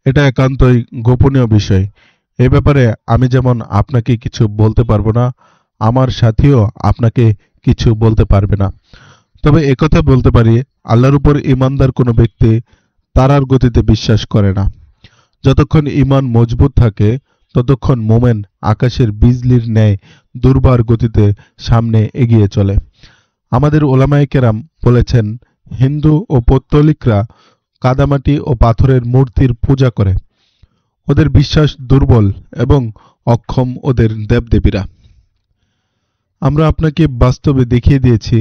এটা একান্তই গোপনীয় বিষয়। এ ব্যাপারে আমি যেমন আপনাকে কিছু বলতে পারবো না, আমার সাথীও আপনাকে কিছু বলতে পারবে না। তবে একথা বলতে পারি, আল্লাহর উপর ঈমানদার কোনো ব্যক্তি তারার গতিতে বিশ্বাস করে না। যতক্ষণ ঈমান মজবুত থাকে ততক্ষণ মোমেন আকাশের বিজলির ন্যায় দুর্বার গতিতে সামনে এগিয়ে চলে। আমাদের ওলামায়ে কেরাম বলেছেন, হিন্দু ও পৌত্তলিকরা কাদামাটি ও পাথরের মূর্তির পূজা করে। ওদের বিশ্বাস দুর্বল এবং অক্ষম ওদের দেবদেবীরা। আমরা আপনাকে বাস্তবে দেখিয়ে দিয়েছি,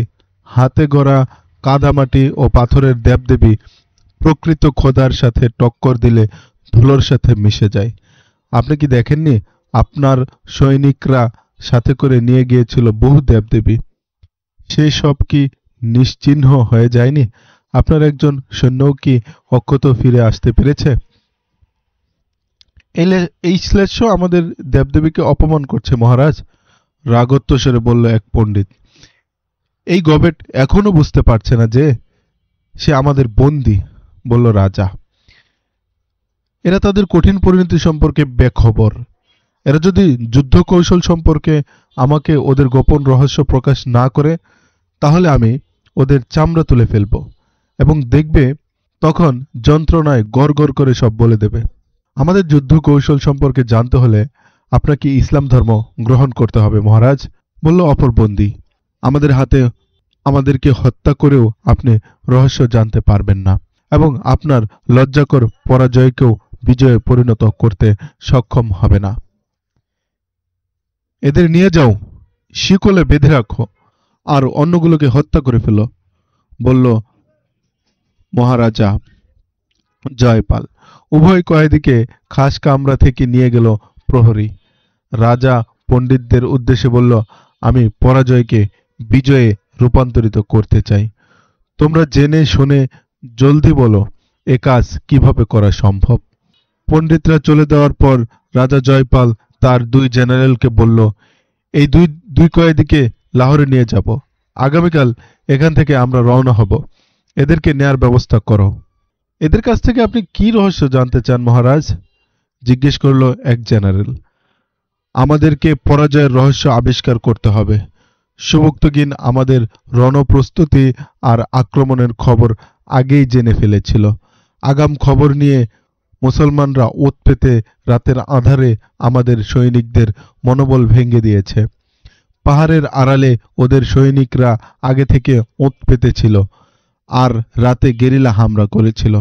হাতে গড়া কাদামাটি ও পাথরের দেবদেবী প্রকৃত খোদার সাথে টক্কর দিলে ধুলোর সাথে মিশে যায়। আপনি কি দেখেননি, আপনার সৈনিকরা সাথে করে নিয়ে গিয়েছিল বহু দেবদেবী? সে সব কি নিশ্চিহ্ন হয়ে যায়নি? আপনার একজন সৈন্যও কি অক্ষত ফিরে আসতে পেরেছে? এই শ্লেষ্য আমাদের দেবদেবীকে অপমান করছে মহারাজ, রাগত্ব স্বরে বলল এক পণ্ডিত। এই গবেট এখনো বুঝতে পারছে না যে সে আমাদের বন্দী, বলল রাজা। এরা তাদের কঠিন পরিণতি সম্পর্কে বেখবর। এরা যদি যুদ্ধ কৌশল সম্পর্কে আমাকে ওদের গোপন রহস্য প্রকাশ না করে, তাহলে আমি ওদের চামড়া তুলে ফেলব এবং দেখবে তখন যন্ত্রণায় গড়গড় করে সব বলে দেবে। আমাদের যুদ্ধ কৌশল সম্পর্কে জানতে হলে আপনাকে ইসলাম ধর্ম গ্রহণ করতে হবে মহারাজ, বলল অপর বন্দী। আমাদের হাতে আমাদেরকে হত্যা করেও আপনি রহস্য জানতে পারবেন না এবং আপনার লজ্জাকর পরাজয়কেও বিজয়ে পরিণত করতে সক্ষম হবে না। এদের নিয়ে যাও, শিকলে বেঁধে রাখো আর অন্যগুলোকে হত্যা করে ফেলো, বলল মহারাজা জয়পাল। উভয় কয়েদিকে খাস কামরা থেকে নিয়ে গেল প্রহরী। রাজা পণ্ডিতদের উদ্দেশ্যে বলল, আমি পরাজয়কে বিজয়ে রূপান্তরিত করতে চাই। তোমরা জেনে শুনে জলদি বলো, এ কাজ কিভাবে করা সম্ভব। পণ্ডিতরা চলে যাওয়ার পর রাজা জয়পাল তার দুই জেনারেলকে বলল, এই দুই কয়েদিকে লাহোরে নিয়ে যাব। আগামীকাল এখান থেকে আমরা রওনা হব। এদেরকে নেয়ার ব্যবস্থা করো। এদের কাছ থেকে আপনি কি রহস্য জানতে চান মহারাজ? জিজ্ঞেস করল এক জেনারেল। আমাদেরকে পরাজয়ের রহস্য আবিষ্কার করতে হবে। সুবক্তগিন আমাদের রণপ্রস্তুতি আর আক্রমণের খবর আগেই জেনে ফেলেছিল। আগাম খবর নিয়ে মুসলমানরা ওত পেতে রাতের আঁধারে আমাদের সৈনিকদের মনোবল ভেঙে দিয়েছে। পাহাড়ের আড়ালে ওদের সৈনিকরা আগে থেকে ওত পেতে ছিল আর রাতে গেরিলা হামলা করেছিল।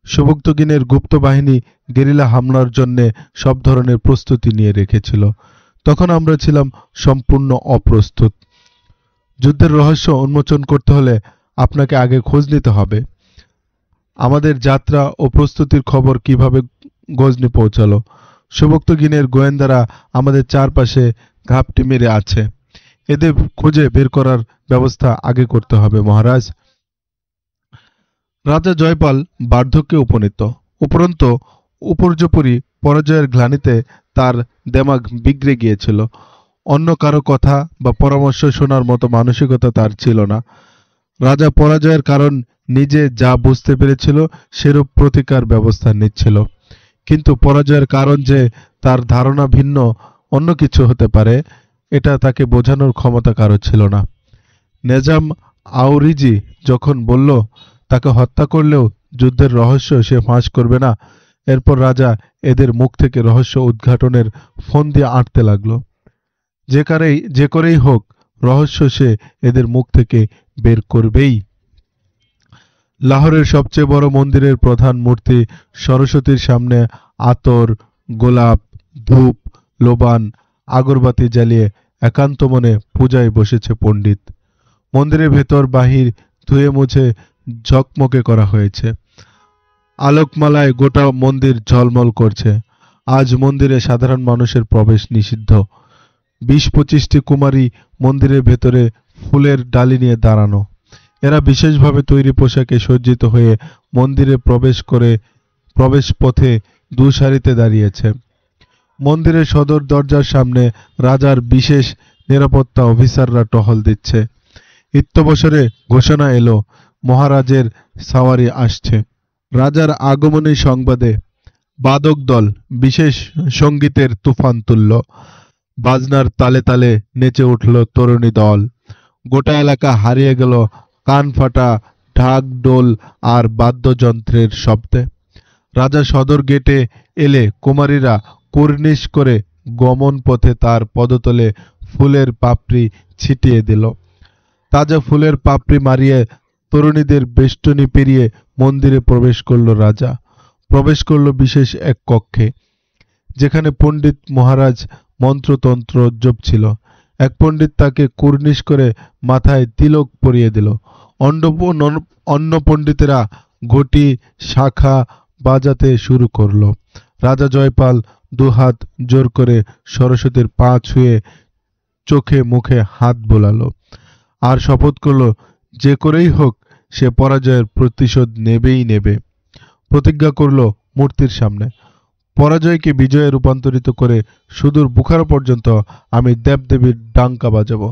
সুবক্তগিনের গুপ্ত বাহিনী গেরিলা হামলার জন্য সব ধরনের প্রস্তুতি নিয়ে রেখেছিল। তখন আমরা ছিলাম সম্পূর্ণ অপ্রস্তুত। যুদ্ধের রহস্য উন্মোচন করতে হলে আপনাকে আগে খোঁজ নিতে হবে। আমাদের যাত্রা ও প্রস্তুতির খবর কিভাবে গজনি পৌঁছালো? সুবক্তগিনের গোয়েন্দারা আমাদের চারপাশে ঘাপটি মেরে আছে। এদের খুঁজে বের করার ব্যবস্থা আগে করতে হবে মহারাজ। রাজা জয়পাল বার্ধক্যে উপনীত, উপরন্তু উপর্যুপরি পরাজয়ের গ্লানিতে তার দেমাগ বিগড়ে গিয়েছিল। অন্য কারো কথা বা পরামর্শ শোনার মতো মানসিকতা তার ছিল না। রাজা পরাজয়ের কারণ নিজে যা বুঝতে পেরেছিল সেরূপ প্রতিকার ব্যবস্থা নিচ্ছিল, কিন্তু পরাজয়ের কারণ যে তার ধারণা ভিন্ন অন্য কিছু হতে পারে এটা তাকে বোঝানোর ক্ষমতা কারো ছিল না। নেজাম আউরিজি যখন বলল তাকে হত্যা করলেও যুদ্ধের রহস্য সে ফাঁস করবে না, এরপর রাজা এদের মুখ থেকে রহস্য উদ্ঘাটনের ফন্দি আঁটতে লাগল। যে করেই হোক রহস্য সে এদের মুখ থেকে বের করবেই। লাহোরের সবচেয়ে বড় মন্দিরের প্রধান মূর্তি সরস্বতীর সামনে আতর, গোলাপ, ধূপ, লোবান, আগরবাতি জ্বালিয়ে একান্ত মনে পূজায় বসেছে পণ্ডিত। মন্দিরের ভেতর বাহির ধুয়ে মুছে ঝকমকে করা হয়েছে। আলোকমালায় গোটা মন্দির ঝলমল করছে। আজ মন্দিরে সাধারণ মানুষের প্রবেশ নিষিদ্ধ। ২০-২৫টি কুমারী মন্দিরের ভেতরে ফুলের ডালি নিয়ে দাঁড়ানো। এরা বিশেষভাবে তৈরি পোশাকে সজ্জিত হয়ে মন্দিরে প্রবেশ পথে দু সারিতে দাঁড়িয়েছে। মন্দিরের সদর দরজার সামনে রাজার বিশেষ নিরাপত্তা অফিসাররা টহল দিচ্ছে। ইত্যবসরে ঘোষণা এলো, মহারাজের সাওয়ারি আসছে। রাজার আগমনী সংবাদে বাদক দল বিশেষ সঙ্গীতের তুফান তুলল। বাজনার তালে তালে নেচে উঠল তরুণী দল। গোটা এলাকা হারিয়ে গেল কান ফাটা ঢাক ঢোল আর বাদ্যযন্ত্রের শব্দে। রাজা সদর গেটে এলে কুমারীরা কুর্নিশ করে গমন পথে তার পদতলে ফুলের পাপড়ি ছিটিয়ে দিল। তাজা ফুলের পাপড়ি মারিয়ে তরুণীদের বেষ্টনী পেরিয়ে মন্দিরে প্রবেশ করল রাজা। প্রবেশ করল বিশেষ এক কক্ষে, যেখানে পণ্ডিত মহারাজ মন্ত্রতন্ত্র জপছিল। এক পণ্ডিত তাকে কুর্নিশ করে মাথায় তিলক পরিয়ে দিল। অন্য পণ্ডিতেরা ঘটি শাখা বাজাতে শুরু করলো। রাজা জয়পাল দুহাত জোর করে সরস্বতীর পা ছুঁয়ে চোখে মুখে হাত বোলালো আর শপথ করল, যে করেই হোক সে পরাজয়ের প্রতিশোধ নেবেই নেবে। প্রতিজ্ঞা করল মূর্তির সামনে, পরাজয়কে বিজয়ে রূপান্তরিত করে সুদূর বুখারা পর্যন্ত আমি দেবদেবীর ডাঙ্কা বাজাবো।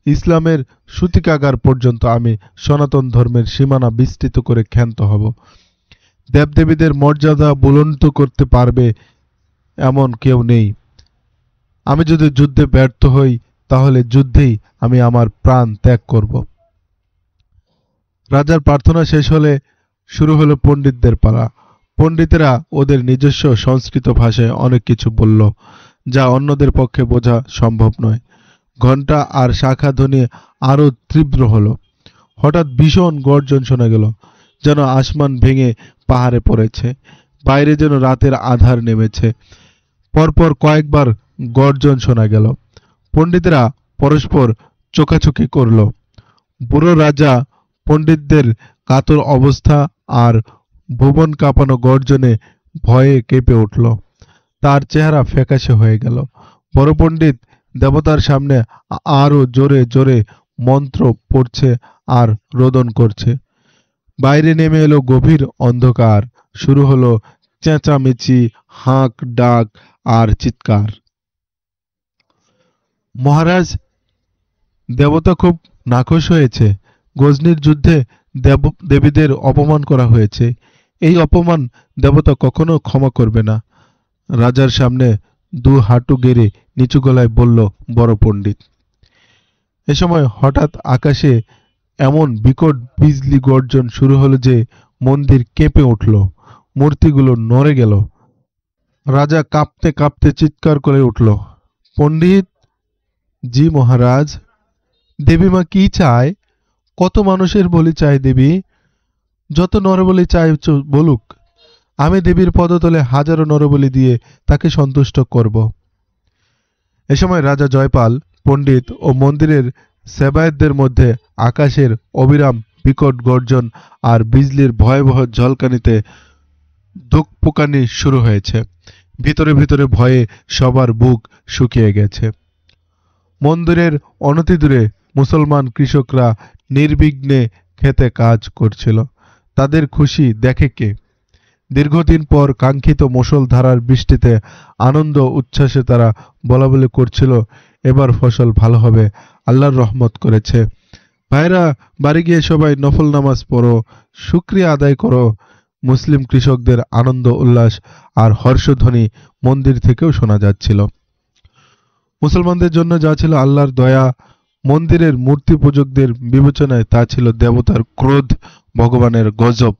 ইসলামের সূতিকাগার পর্যন্ত আমি সনাতন ধর্মের সীমানা বিস্তৃত করে ক্ষান্ত হব। দেবদেবীদের মর্যাদা বুলন্দ করতে পারবে এমন কেউ নেই। আমি যদি যুদ্ধে ব্যর্থ হই, তাহলে যুদ্ধেই আমি আমার প্রাণ ত্যাগ করব। রাজার প্রার্থনা শেষ হলে শুরু হলো পণ্ডিতদের পালা। পণ্ডিতেরা ওদের নিজস্ব সংস্কৃত ভাষায় অনেক কিছু বলল, যা অন্যদের পক্ষে বোঝা সম্ভব নয়। ঘণ্টা আর শাখা ধ্বনি আরো তীব্র হলো। হঠাৎ ভীষণ গর্জন শোনা গেল, যেন আসমান ভেঙে পাহাড়ে পড়েছে। বাইরে যেন রাতের আধার নেমেছে। পরপর কয়েকবার গর্জন শোনা গেল। পণ্ডিতেরা পরস্পর চোখাচোখি করল। বুড়ো রাজা পণ্ডিতদের কাতর অবস্থা আর ভুবন কাঁপানো গর্জনে ভয়ে কেঁপে উঠল। তার চেহারা ফ্যাকাশে হয়ে গেল। বড় পণ্ডিত দেবতার সামনে আরো জোরে জোরে মন্ত্র পড়ছে আর রোদন করছে। বাইরে নেমে এলো গভীর অন্ধকার। শুরু হলো চেঁচামেচি, হাঁক ডাক আর চিৎকার। মহারাজ, দেবতা খুব নাখোশ হয়েছে। গজনির যুদ্ধে দেবীদের অপমান করা হয়েছে। এই অপমান দেবতা কখনো ক্ষমা করবে না। রাজার সামনে দু হাঁটু গেড়ে নিচু গলায় বলল বড় পণ্ডিত। এ সময় হঠাৎ আকাশে এমন বিকট বিজলি গর্জন শুরু হলো যে মন্দির কেঁপে উঠল। মূর্তিগুলো নড়ে গেল। রাজা কাঁপতে কাঁপতে চিৎকার করে উঠল, পণ্ডিত জি মহারাজ, দেবীমা কি চায়? কত মানুষের বলি চাই দেবী? যত নরবলি চাই বলুক, আমি দেবীর পদতলে হাজারো নরবলি দিয়ে তাকে সন্তুষ্ট করব। এ সময় রাজা জয়পাল, পণ্ডিত ও মন্দিরের সেবায়েতদের মধ্যে আকাশের অবিরাম বিকট গর্জন আর বিজলির ভয়াবহ ঝলকানিতে ধুকপুকানি শুরু হয়েছে। ভিতরে ভিতরে ভয়ে সবার বুক শুকিয়ে গেছে। মন্দিরের অনতিদূরে মুসলমান কৃষকরা নির্বিঘ্নে খেতে কাজ করছিল। তাদের খুশি দেখে কে? দীর্ঘদিন পর কাঙ্ক্ষিত মুষলধারার বৃষ্টিতে আনন্দ উচ্ছ্বাসে তারা বলাবলি করছিল, এবার ফসল ভালো হবে, আল্লাহর রহমত করেছে। ভাইরা, বাড়ি গিয়ে সবাই নফল নামাজ পড়ো, শুকরিয়া আদায় করো। মুসলিম কৃষকদের আনন্দ উল্লাস আর হর্ষধ্বনি মন্দির থেকেও শোনা যাচ্ছিল। মুসলমানদের জন্য যা ছিল আল্লাহর দয়া, মন্দিরের মূর্তি পূজকদের বিবেচনায় তা ছিল দেবতার ক্রোধ, ভগবানের গজব।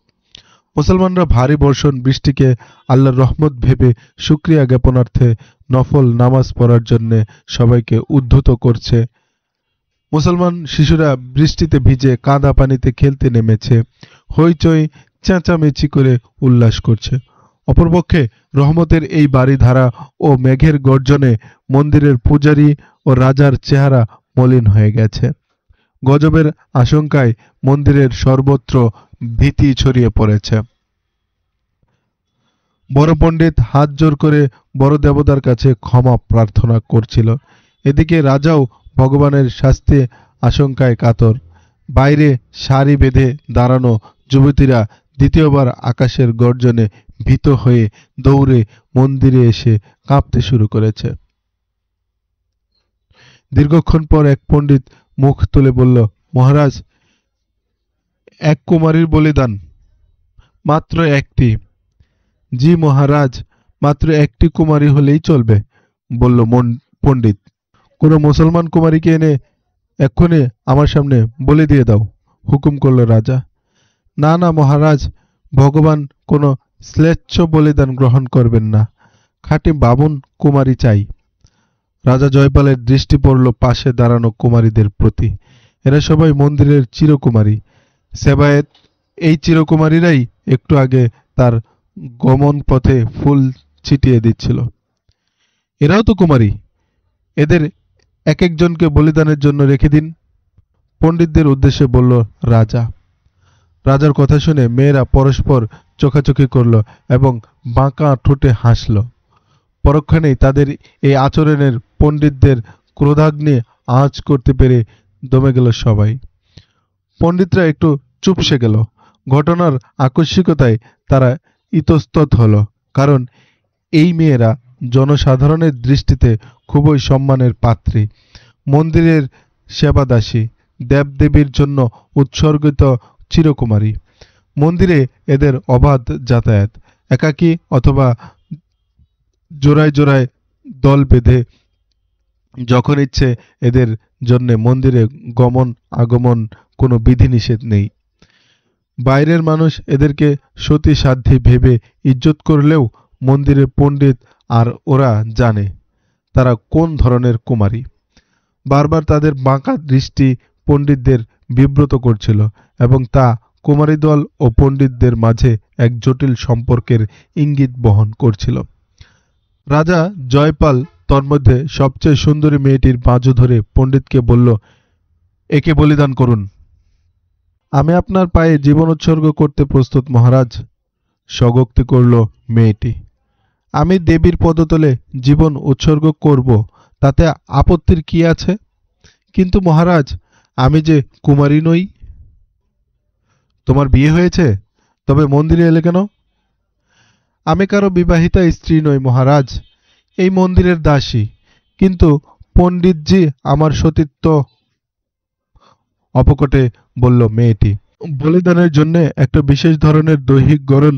মুসলমানরা ভারী বর্ষণ বৃষ্টিকে আল্লাহর রহমত ভেবে শুকরিয়া জ্ঞাপনার্থে নফল নামাজ পড়ার জন্য সবাইকে উদ্ধত করছে। মুসলমান শিশুরা বৃষ্টিতে ভিজে কাদা পানিতে খেলতে নেমেছে, হইচই চেঁচামেচি করে উল্লাস করছে। অপরপক্ষে রহমতের এই বাড়িধারা ও মেঘের গর্জনে মন্দিরের পূজারী ও রাজার চেহারা মলিন হয়ে গেছে। গজবের আশঙ্কায় মন্দিরের সর্বত্র ভীতি ছড়িয়ে পড়েছে। বড় পণ্ডিত হাত জোর করে বড় দেবতার কাছে ক্ষমা প্রার্থনা করছিল। এদিকে রাজাও ভগবানের শাস্তি আশঙ্কায় কাতর। বাইরে সারি বেঁধে দাঁড়ানো যুবতীরা দ্বিতীয়বার আকাশের গর্জনে ভীত হয়ে দৌড়ে মন্দিরে এসে কাঁপতে শুরু করেছে। দীর্ঘক্ষণ পর এক পণ্ডিত মুখ তুলে বলল, মহারাজ, এক কুমারীর বলিদান, মাত্র একটি। জি মহারাজ, মাত্র একটি কুমারী হলেই চলবে, বলল পণ্ডিত। কোনো মুসলমান কুমারীকে এনে এক্ষুনি আমার সামনে বলি দিয়ে দাও, হুকুম করল রাজা। না না মহারাজ, ভগবান কোনো শ্লেচ্ছ বলিদান গ্রহণ করবেন না, খাঁটি বামুন কুমারী চাই। রাজা জয়পালের দৃষ্টি পড়ল পাশে দাঁড়ানো কুমারীদের প্রতি। এরা সবাই মন্দিরের চিরকুমারী। সেবায়েত এই চিরকুমারীরাই একটু আগে তার গমন পথে ফুল ছিটিয়ে দিচ্ছিল। এরাও তো কুমারী, এদের এক একজনকে বলিদানের জন্য রেখে দিন, পণ্ডিতদের উদ্দেশ্যে বলল রাজা। রাজার কথা শুনে মেয়েরা পরস্পর চোখাচোখি করল এবং বাঁকা ঠোঁটে হাসল। পরক্ষণেই তাদের এই আচরণের পণ্ডিতদের ক্রোধাগ্নি আঁচ করতে পেরে দমে গেল সবাই। পণ্ডিতরা একটু চুপসে গেল। ঘটনার আকস্মিকতায় তারা ইতস্তত হলো, কারণ এই মেয়েরা জনসাধারণের দৃষ্টিতে খুবই সম্মানের পাত্রী, মন্দিরের সেবাদাসী, দেবদেবীর জন্য উৎসর্গিত চিরকুমারী। মন্দিরে এদের অবাধ যাতায়াত, একাকী অথবা জোড়ায় জোড়ায় দল বেঁধে যখন ইচ্ছে এদের জন্য মন্দিরে গমন আগমন কোনো বিধিনিষেধ নেই। বাইরের মানুষ এদেরকে সতী সাধ্যী ভেবে ইজ্জত করলেও মন্দিরের পণ্ডিত আর ওরা জানে তারা কোন ধরনের কুমারী। বারবার তাদের বাঁকা দৃষ্টি পণ্ডিতদের বিব্রত করছিল এবং তা কুমারী দল ও পণ্ডিতদের মাঝে এক জটিল সম্পর্কের ইঙ্গিত বহন করছিল। রাজা জয়পাল তন্মধ্যে সবচেয়ে সুন্দরী মেয়েটির বাজু ধরে পণ্ডিতকে বলল, একে বলিদান করুন। আমি আপনার পায়ে জীবন উৎসর্গ করতে প্রস্তুত মহারাজ, স্বগোক্তি করল মেয়েটি। আমি দেবীর পদতলে জীবন উৎসর্গ করব, তাতে আপত্তির কি আছে? কিন্তু মহারাজ, আমি যে কুমারী নই। তোমার বিয়ে হয়েছে, তবে মন্দিরে এলে কেন? আমি কারো বিবাহিতা স্ত্রী নই মহারাজ, এই মন্দিরের দাসী। কিন্তু পণ্ডিতজি আমার সতীত্ব, অপকটে বলল মেয়েটি। বলিদানের জন্য একটা বিশেষ ধরনের দৈহিক গড়ন,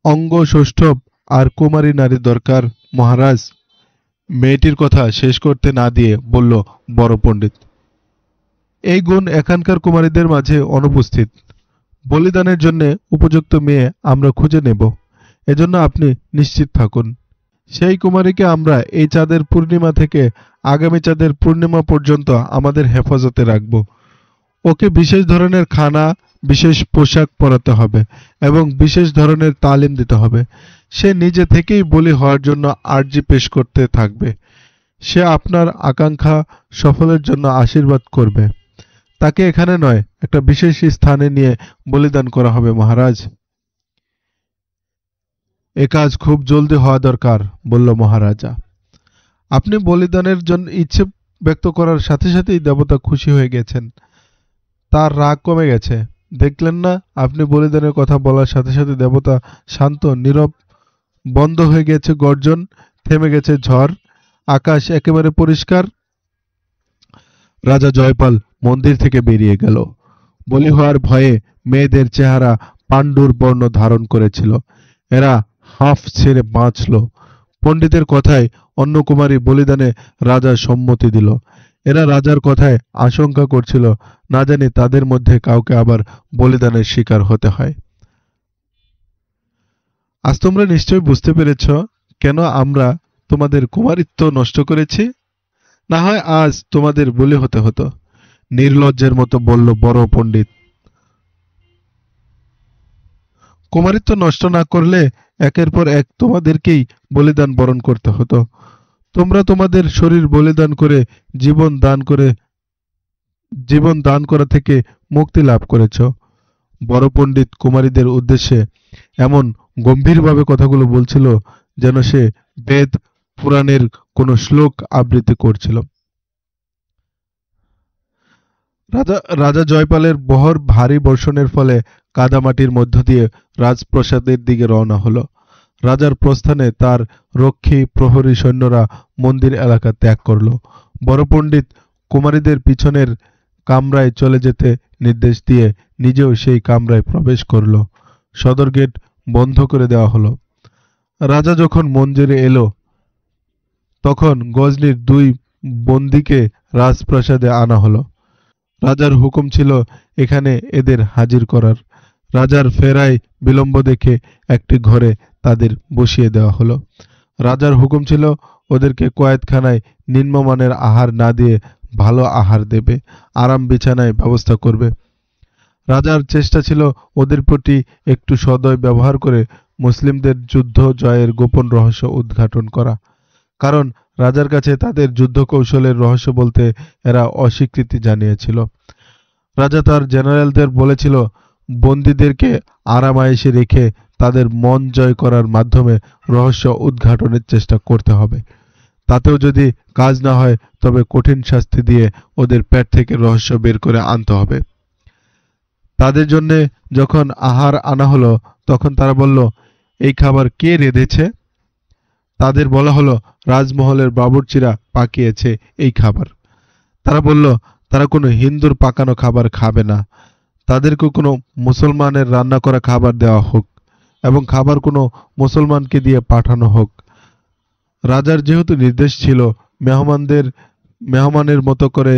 অঙ্গ সৌষ্ঠব আর কুমারী নারী দরকার মহারাজ। মেয়েটির কথা শেষ করতে না দিয়ে বলল বড় পণ্ডিত, এই গুণ এখানকার কুমারীদের মাঝে অনুপস্থিত। বলিদানের জন্য উপযুক্ত মেয়ে আমরা খুঁজে নেব, এজন্য আপনি নিশ্চিত থাকুন। সেই কুমারীকে আমরা এই চাঁদের পূর্ণিমা থেকে আগামী চাঁদের পূর্ণিমা পর্যন্ত আমাদের হেফাজতে রাখব। ওকে বিশেষ ধরনের খানা, বিশেষ পোশাক পরাতে হবে এবং বিশেষ ধরনের তালিম দিতে হবে। সে নিজে থেকেই বলি হওয়ার জন্য আর্জি পেশ করতে থাকবে। সে আপনার আকাঙ্ক্ষা সফলের জন্য আশীর্বাদ করবে। তাকে এখানে নয়, একটা বিশেষ স্থানে নিয়ে বলিদান করা হবে মহারাজ। এ কাজ খুব জলদি হওয়া দরকার, বলল মহারাজা। আপনি বলিদানের জন্য ইচ্ছে ব্যক্ত করার সাথে সাথেই দেবতা খুশি হয়ে গেছেন, তার রাগ কমে গেছে। দেখলেন না, আপনি বলিদানের কথা বলার সাথে সাথে দেবতা শান্ত, নীরব, বন্ধ হয়ে গেছে গর্জন, থেমে গেছে ঝড়, আকাশ একেবারে পরিষ্কার। রাজা জয়পাল মন্দির থেকে বেরিয়ে গেল। বলি হওয়ার ভয়ে মেয়েদের চেহারা পাণ্ডুর বর্ণ ধারণ করেছিল। এরা হাঁফ ছেড়ে বাঁচল। পণ্ডিতের কথায় অন্য কুমারী বলিদানে রাজা সম্মতি দিল। এরা রাজার কথায় আশঙ্কা করছিল, না জানি তাদের মধ্যে কাউকে আবার বলিদানের শিকার হতে হয়। আজ তোমরা নিশ্চয়ই বুঝতে পেরেছ কেন আমরা তোমাদের কুমারিত্ব নষ্ট করেছি। না হয় আজ তোমাদের বলি হতে হতো, নির্লজ্জের মতো বলল বড় পণ্ডিত। কুমারিত্ব নষ্ট না করলে একের পর এক তোমাদেরকেই বলিদান বরণ করতে হতো। তোমরা তোমাদের শরীর বলিদান করে জীবন দান করা থেকে মুক্তি লাভ করেছ। বড় পণ্ডিত কুমারীদের উদ্দেশ্যে এমন গম্ভীরভাবে কথাগুলো বলছিল যেন সে বেদ পুরাণের কোনো শ্লোক আবৃত্তি করছিল। রাজা জয়পালের বহর ভারী বর্ষণের ফলে কাদামাটির মধ্য দিয়ে রাজপ্রাসাদের দিকে রওনা হলো। রাজার প্রস্থানে তার রক্ষী প্রহরী সৈন্যরা মন্দির এলাকা ত্যাগ করল। বড় পণ্ডিত কুমারীদের পিছনের কামরায় চলে যেতে নির্দেশ দিয়ে নিজেও সেই কামরায় প্রবেশ করল। সদর গেট বন্ধ করে দেওয়া হলো। রাজা যখন মঞ্জিরে এলো তখন গজনীর দুই বন্দীকে রাজপ্রাসাদে আনা হলো। রাজার হুকুম ছিল এখানে এদের হাজির করার। রাজার ফেরায় বিলম্ব দেখে একটি ঘরে তাদের বসিয়ে দেওয়া হলো। রাজার হুকুম ছিল ওদেরকে কয়েদখানায় নিম্নমানের আহার না দিয়ে ভালো আহার দেবে, আরাম বিছানায় ব্যবস্থা করবে। রাজার চেষ্টা ছিল ওদের প্রতি একটু সদয় ব্যবহার করে মুসলিমদের যুদ্ধ জয়ের গোপন রহস্য উদ্ঘাটন করা। কারণ রাজার কাছে তাদের যুদ্ধ কৌশলের রহস্য বলতে এরা অস্বীকৃতি জানিয়েছিল। রাজা তার জেনারেলদের বলেছিল বন্দীদেরকে আরাম-আয়েশে রেখে তাদের মন জয় করার মাধ্যমে রহস্য উদ্ঘাটনের চেষ্টা করতে হবে। তাতেও যদি কাজ না হয় তবে কঠিন শাস্তি দিয়ে ওদের পেট থেকে রহস্য বের করে আনতে হবে। তাদের জন্য যখন আহার আনা হলো তখন তারা বলল, এই খাবার কে রেঁধেছে? তাদের বলা হলো, রাজমহলের বাবুর্চিরা পাকিয়েছে এই খাবার। তারা বলল তারা কোনো হিন্দুর পাকানো খাবার খাবে না, তাদেরকে কোনো মুসলমানের রান্না করা খাবার দেওয়া হোক এবং খাবার কোনো মুসলমানকে দিয়ে পাঠানো হোক। রাজার যেহেতু নির্দেশ ছিল মেহমানের মতো করে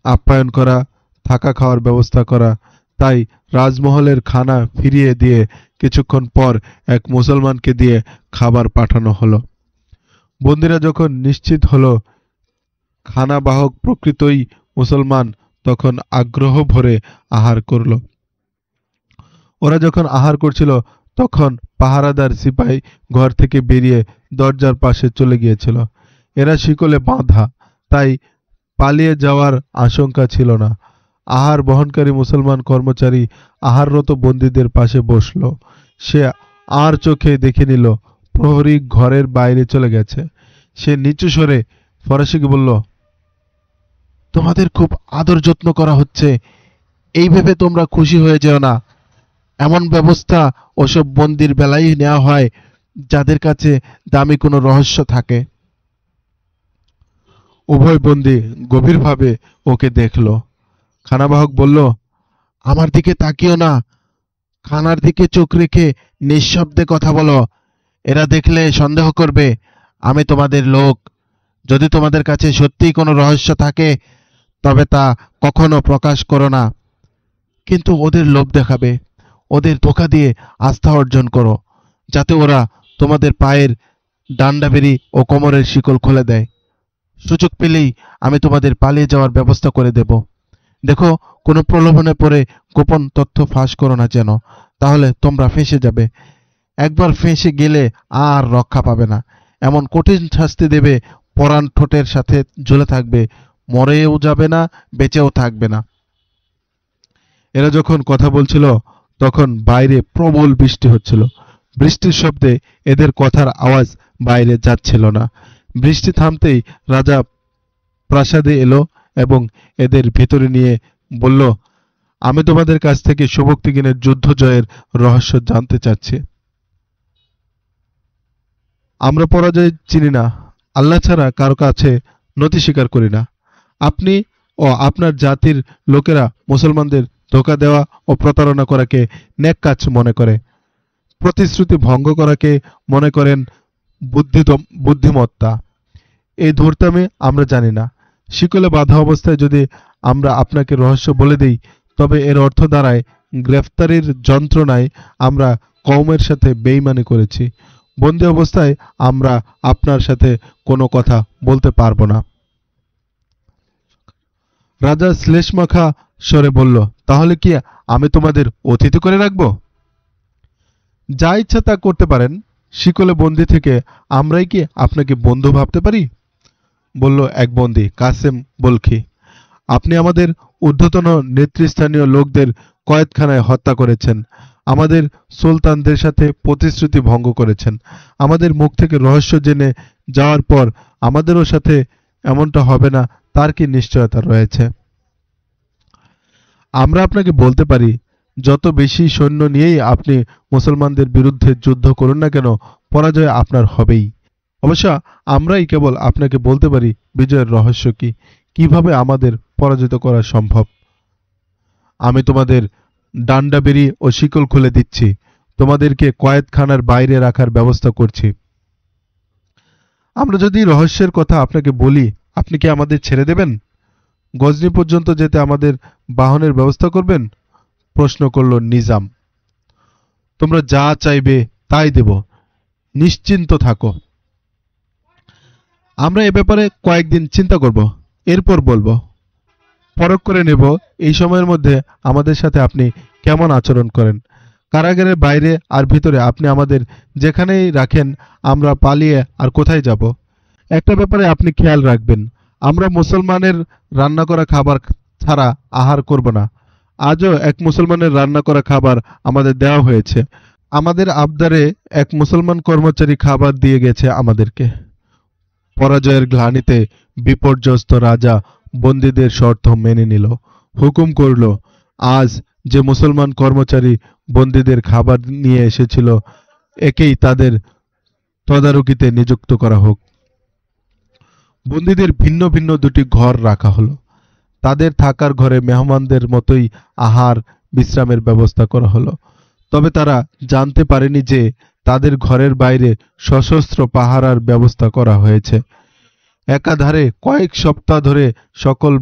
আপ্যায়ন করা, থাকা খাওয়ার ব্যবস্থা করা, তাই রাজমহলের খানা ফিরিয়ে দিয়ে কিছুক্ষণ পর এক মুসলমানকে দিয়ে খাবার পাঠানো হলো। বন্দীরা যখন নিশ্চিত হলো খানা বাহক প্রকৃতই মুসলমান তখন আগ্রহ ভরে আহার করল। ওরা যখন আহার করছিল তখন পাহারাদার সিপাই ঘর থেকে বেরিয়ে দরজার পাশে চলে গিয়েছিল। এরা শিকলে বাঁধা, তাই পালিয়ে যাওয়ার আশঙ্কা ছিল না। আহার বহনকারী মুসলমান কর্মচারী আহাররত বন্দীদের পাশে বসল। সে আর চোখে দেখে নিল প্রহরী ঘরের বাইরে চলে গেছে। সে নিচু স্বরে ফরাসিকে বলল, তোমাদের খুব আদর যত্ন করা হচ্ছে, এই ভেবে তোমরা খুশি হয়ে যেও না। এমন ব্যবস্থা ওসব বন্দির বেলায় নেওয়া হয় যাদের কাছে দামি কোনো রহস্য থাকে। উভয় বন্দী গভীরভাবে ওকে দেখল। খানাবাহক বলল, আমার দিকে তাকিও না, খানার দিকে চোখ রেখে নিঃশব্দে কথা বলো। এরা দেখলে সন্দেহ করবে আমি তোমাদের লোক। যদি তোমাদের কাছে সত্যিই কোনো রহস্য থাকে তবে তা কখনো প্রকাশ করো না, কিন্তু ওদের লোভ দেখাবে, ওদের ধোঁকা দিয়ে আস্থা অর্জন করো, যাতে ওরা তোমাদের পায়ের ডান্ডাবেরি ও কোমরের শিকল খুলে দেয়। সুযোগ পেলেই আমি তোমাদের পালিয়ে যাওয়ার ব্যবস্থা করে দেব। দেখো, কোনো প্রলোভনে পড়ে গোপন তথ্য ফাঁস করো না যেন, তাহলে তোমরা ফেঁসে যাবে। একবার ফেঁসে গেলে আর রক্ষা পাবে না। এমন কঠিন শাস্তি দেবে পরাণ ঠোঁটের সাথে ঝুলে থাকবে, মরেও যাবে না, বেঁচেও থাকবে না। এরা যখন কথা বলছিল তখন বাইরে প্রবল বৃষ্টি হচ্ছিল। বৃষ্টির শব্দে এদের কথার আওয়াজ বাইরে যাচ্ছিল না। বৃষ্টি থামতেই রাজা প্রাসাদে এলো এবং এদের ভিতরে নিয়ে বলল, আমি তোমাদের কাছ থেকে সুভক্তিগিনের যুদ্ধ জয়ের রহস্য জানতে চাচ্ছি। আমরা পরাজয় চিনি না, আল্লাহ ছাড়া কারো কাছে নতি স্বীকার করি না। আপনি ও আপনার জাতির লোকেরা মুসলমানদের ধোঁকা দেওয়া ও প্রতারণা করাকে নেক কাজ মনে করে, প্রতিশ্রুতি ভঙ্গ করাকে মনে করেন বুদ্ধিমত্তা। এই ধূর্তামি আমরা জানি না। শিকলে বাঁধা অবস্থায় যদি আমরা আপনাকে রহস্য বলে দিই তবে এর অর্থ দাঁড়ায় গ্রেফতারির যন্ত্রণায় আমরা কওমের সাথে বেইমানি করেছি। বন্দী অবস্থায় আমরা আপনার সাথে কোনো কথা বলতে পারবো না। রাজা শ্লেষমাখা স্বরে বলল, তাহলে কি আমি তোমাদের অতিথি করে রাখবো? যা ইচ্ছা তা করতে পারেন। শিকলে বন্দী থেকে আমরাই কি আপনাকে বন্ধু ভাবতে পারি? বলল এক বন্দী, কাসেম বলখি। আপনি আমাদের ঊর্ধ্বতন নেতৃস্থানীয় লোকদের কয়েদখানায় হত্যা করেছেন, আমাদের সুলতানদের সাথে প্রতিশ্রুতি ভঙ্গ করেছেন, আমাদের মুখ থেকে রহস্য জেনে যাওয়ার পর আমাদেরও সাথে এমনটা হবে না তার কি নিশ্চয়তা রয়েছে? আমরা আপনাকে বলতে পারি, যত বেশি সৈন্য নিয়েই আপনি মুসলমানদের বিরুদ্ধে যুদ্ধ করুন না কেন, পরাজয় আপনার হবেই। অবশ্য আমরাই কেবল আপনাকে বলতে পারি বিজয়ের রহস্য কি, কিভাবে আমাদের পরাজিত করা সম্ভব। আমি তোমাদের ডান্ডাবেরি ও শিকল খুলে দিচ্ছি, তোমাদেরকে কয়েদখানার বাইরে রাখার ব্যবস্থা করছি। আমরা যদি রহস্যের কথা আপনাকে বলি, আপনি কি আমাদের ছেড়ে দেবেন? গজনি পর্যন্ত যেতে আমাদের বাহনের ব্যবস্থা করবেন? প্রশ্ন করল নিজাম। তোমরা যা চাইবে তাই দেব, নিশ্চিন্ত থাকো। আমরা এ ব্যাপারে কয়েকদিন চিন্তা করব, এরপর বলবো। পরখ করে নেব এই সময়ের মধ্যে আমাদের সাথে আপনি কেমন আচরণ করেন। কারাগারের বাইরে আর ভিতরে আপনি আমাদের যেখানেই রাখেন, আমরা পালিয়ে আর কোথায় যাব? একটা ব্যাপারে আপনি খেয়াল রাখবেন, আমরা মুসলমানের রান্না করা খাবার ছাড়া আহার করব না। আজও এক মুসলমানের রান্না করা খাবার আমাদের দেওয়া হয়েছে। আমাদের আবদারে এক মুসলমান কর্মচারী খাবার দিয়ে গেছে আমাদেরকে। পরাজয়ের গ্লানিতে বিপর্যস্ত রাজা বন্দীদের শর্ত মেনে নিল। হুকুম করল, আজ যে মুসলমান কর্মচারী বন্দীদের খাবার নিয়ে এসেছিল, একেই তাদের তদারকিতে নিযুক্ত করা হোক। বন্দীদের ভিন্ন ভিন্ন দুটি ঘর রাখা হলো। তাদের থাকার ঘরে মেহমানদের মতোই আহার বিশ্রামের ব্যবস্থা করা হলো। তবে তারা জানতে পারেনি যে তাদের ঘরের বাইরে সশস্ত্র পাহারার ব্যবস্থা করা হয়েছে। একাধারে কয়েক সপ্তাহ ধরে সকল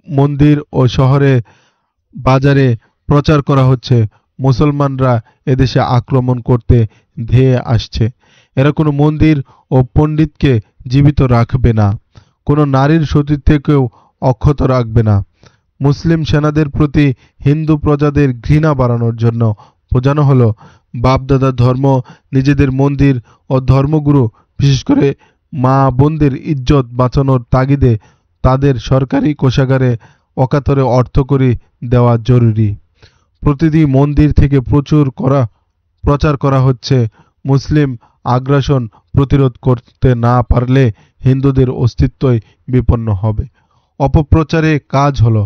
মন্দির ও শহরে বাজারে প্রচার করা হচ্ছে, মুসলমানরা এদেশে আক্রমণ করতে ধেয়ে আসছে। এরা কোনো মন্দির ও পণ্ডিতকে জীবিত রাখবে না, কোনো নারীর সতীত্বকেও অক্ষত রাখবে না। মুসলিম সেনাদের প্রতি হিন্দু প্রজাদের ঘৃণা বাড়ানোর জন্য বোঝানো হলো, বাপদাদার ধর্ম, নিজেদের মন্দির ও ধর্মগুরু, বিশেষ করে মা বোনদের ইজ্জত বাঁচানোর তাগিদে তাদের সরকারি কোষাগারে অকাতরে অর্থকড়ি দেওয়া জরুরি। প্রতিদিন মন্দির থেকে প্রচার করা হচ্ছে, মুসলিম আগ্রাসন প্রতিরোধ করতে না পারলে হিন্দুদের অস্তিত্বই বিপন্ন হবে। অপপ্রচারে কাজ হলো,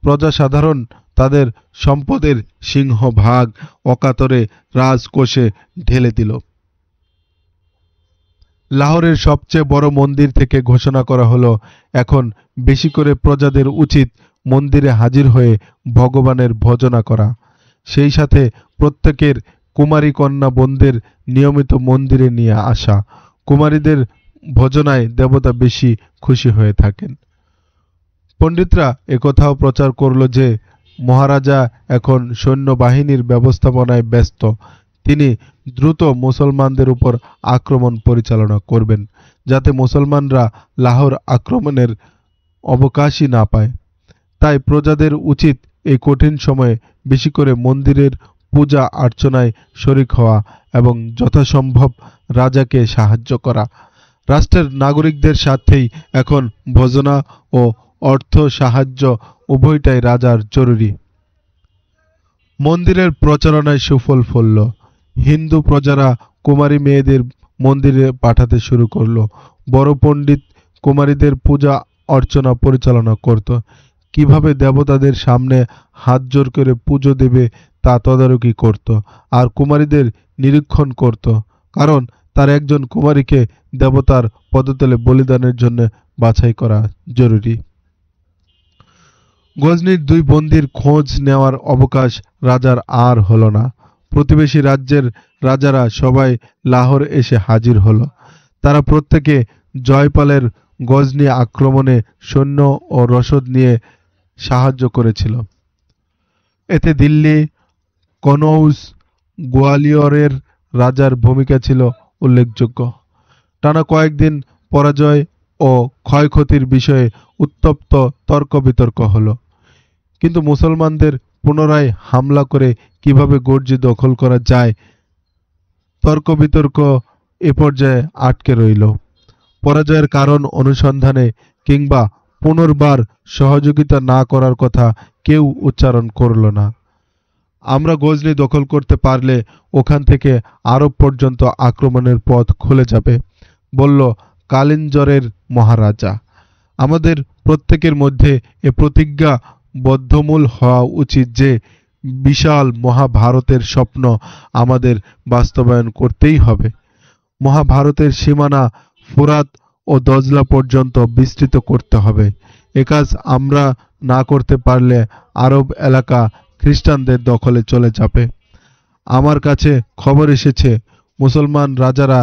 প্রজাসাধারণ তাদের সম্পদের সিংহভাগ অকাতরে রাজকোষে ঢেলে দিল। লাহোরের সবচেয়ে বড় মন্দির থেকে ঘোষণা করা হলো, এখন বেশি করে প্রজাদের উচিত মন্দিরে হাজির হয়ে ভগবানের ভজনা করা। সেই সাথে প্রত্যেকের কুমারী কন্যা বোনদের নিয়মিত মন্দিরে নিয়ে আসা। কুমারীদের ভজনায় দেবতা বেশি খুশি হয়ে থাকেন। পণ্ডিতরা একথাও প্রচার করল যে মহারাজা এখন সৈন্যবাহিনীর ব্যবস্থাপনায় ব্যস্ত। তিনি দ্রুত মুসলমানদের উপর আক্রমণ পরিচালনা করবেন, যাতে মুসলমানরা লাহোর আক্রমণের অবকাশই না পায়। তাই প্রজাদের উচিত এই কঠিন সময়ে বেশি করে মন্দিরের পূজা অর্চনায় শরিক হওয়া এবং যথাসম্ভব রাজাকে সাহায্য করা। রাষ্ট্রের নাগরিকদের সাথেই এখন ভজনা ও অর্থ সাহায্য উভয়টাই রাজার জরুরি। মন্দিরের প্রচারণায় সুফল ফলল। হিন্দু প্রজারা কুমারী মেয়েদের মন্দিরে পাঠাতে শুরু করল। বড় পণ্ডিত কুমারীদের পূজা অর্চনা পরিচালনা করত। কিভাবে দেবতাদের সামনে হাত জোর করে পুজো দেবে তা তদারকি করত, আর কুমারীদের নিরীক্ষণ করত, কারণ তার একজন কুমারীকে দেবতার পদতলে বলিদানের জন্য বাছাই করা জরুরি। গজনির দুই বন্দীর খোঁজ নেওয়ার অবকাশ রাজার আর হলো না। প্রতিবেশী রাজ্যের রাজারা সবাই লাহোর এসে হাজির হলো। তারা প্রত্যেকে জয়পালের গজনি আক্রমণে সৈন্য ও রসদ নিয়ে সাহায্য করেছিল। এতে দিল্লি, কনৌজ, গোয়ালিয়রের রাজার ভূমিকা ছিল উল্লেখযোগ্য। টানা কয়েকদিন পরাজয় ও ক্ষয়ক্ষতির বিষয়ে উত্তপ্ত তর্ক বিতর্ক হলো, কিন্তু মুসলমানদের পুনরায় হামলা করে কিভাবে গর্জি দখল করা যায়, তর্ক বিতর্ক এ পর্যায়ে আটকে রইল। পরাজয়ের কারণ অনুসন্ধানে কিংবা পুনর্বার সহযোগিতা না করার কথা কেউ উচ্চারণ করল না। আমরা গজনি দখল করতে পারলে ওখান থেকে আরব পর্যন্ত আক্রমণের পথ খুলে যাবে, বলল কালিঞ্জরের মহারাজা। আমাদের প্রত্যেকের মধ্যে এ প্রতিজ্ঞা বদ্ধমূল হওয়া উচিত যে বিশাল মহাভারতের স্বপ্ন আমাদের বাস্তবায়ন করতেই হবে। মহাভারতের সীমানা ফুরাত ও দজলা পর্যন্ত বিস্তৃত করতে হবে। এ কাজ আমরা না করতে পারলে আরব এলাকা খ্রিস্টানদের দখলে চলে যাবে। আমার কাছে খবর এসেছে মুসলমান রাজারা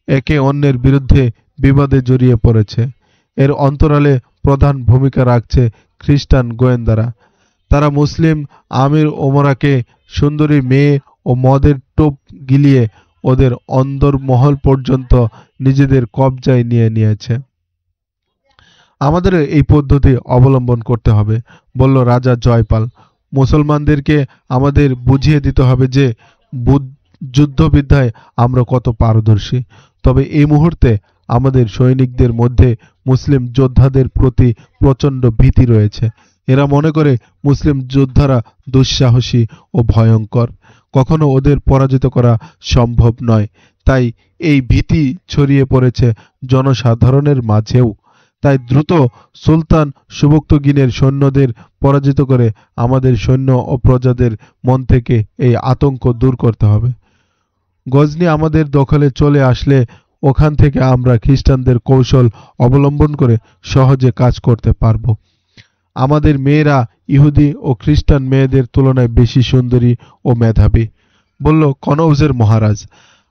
একে অন্যের বিরুদ্ধে বিবাদে জড়িয়ে পড়েছে। এর অন্তরালে প্রধান ভূমিকা রাখছে খ্রিস্টান গোয়েন্দারা। তারা মুসলিম আমির ওমরাকে সুন্দরী মেয়ে ও মদের টোপ গিলিয়ে ওদের অন্দরমহল পর্যন্ত নিজেদের কবজায় নিয়ে নিয়েছে। আমাদের এই পদ্ধতি অবলম্বন করতে হবে, বলল রাজা জয়পাল। মুসলমানদেরকে আমাদের বুঝিয়ে দিতে হবে যে যুদ্ধবিদ্যায় আমরা কত পারদর্শী। তবে এই মুহূর্তে আমাদের সৈনিকদের মধ্যে মুসলিম যোদ্ধাদের প্রতি প্রচণ্ড ভীতি রয়েছে। এরা মনে করে মুসলিম যোদ্ধারা দুঃসাহসী ও ভয়ঙ্কর, কখনো ওদের পরাজিত করা সম্ভব নয়। তাই এই ভীতি ছড়িয়ে পড়েছে জনসাধারণের মাঝেও। তাই দ্রুত সুলতান সুবক্তগিনের সৈন্যদের পরাজিত করে আমাদের সৈন্য ও প্রজাদের মন থেকে এই আতঙ্ক দূর করতে হবে। গজনি আমাদের দখলে চলে আসলে ওখান থেকে আমরা খ্রিস্টানদের কৌশল অবলম্বন করে সহজে কাজ করতে পারব। আমাদের মেয়েরা ইহুদি ও খ্রিস্টান মেয়েদের তুলনায় বেশি সুন্দরী ও মেধাবী, বলল কনৌজের মহারাজ।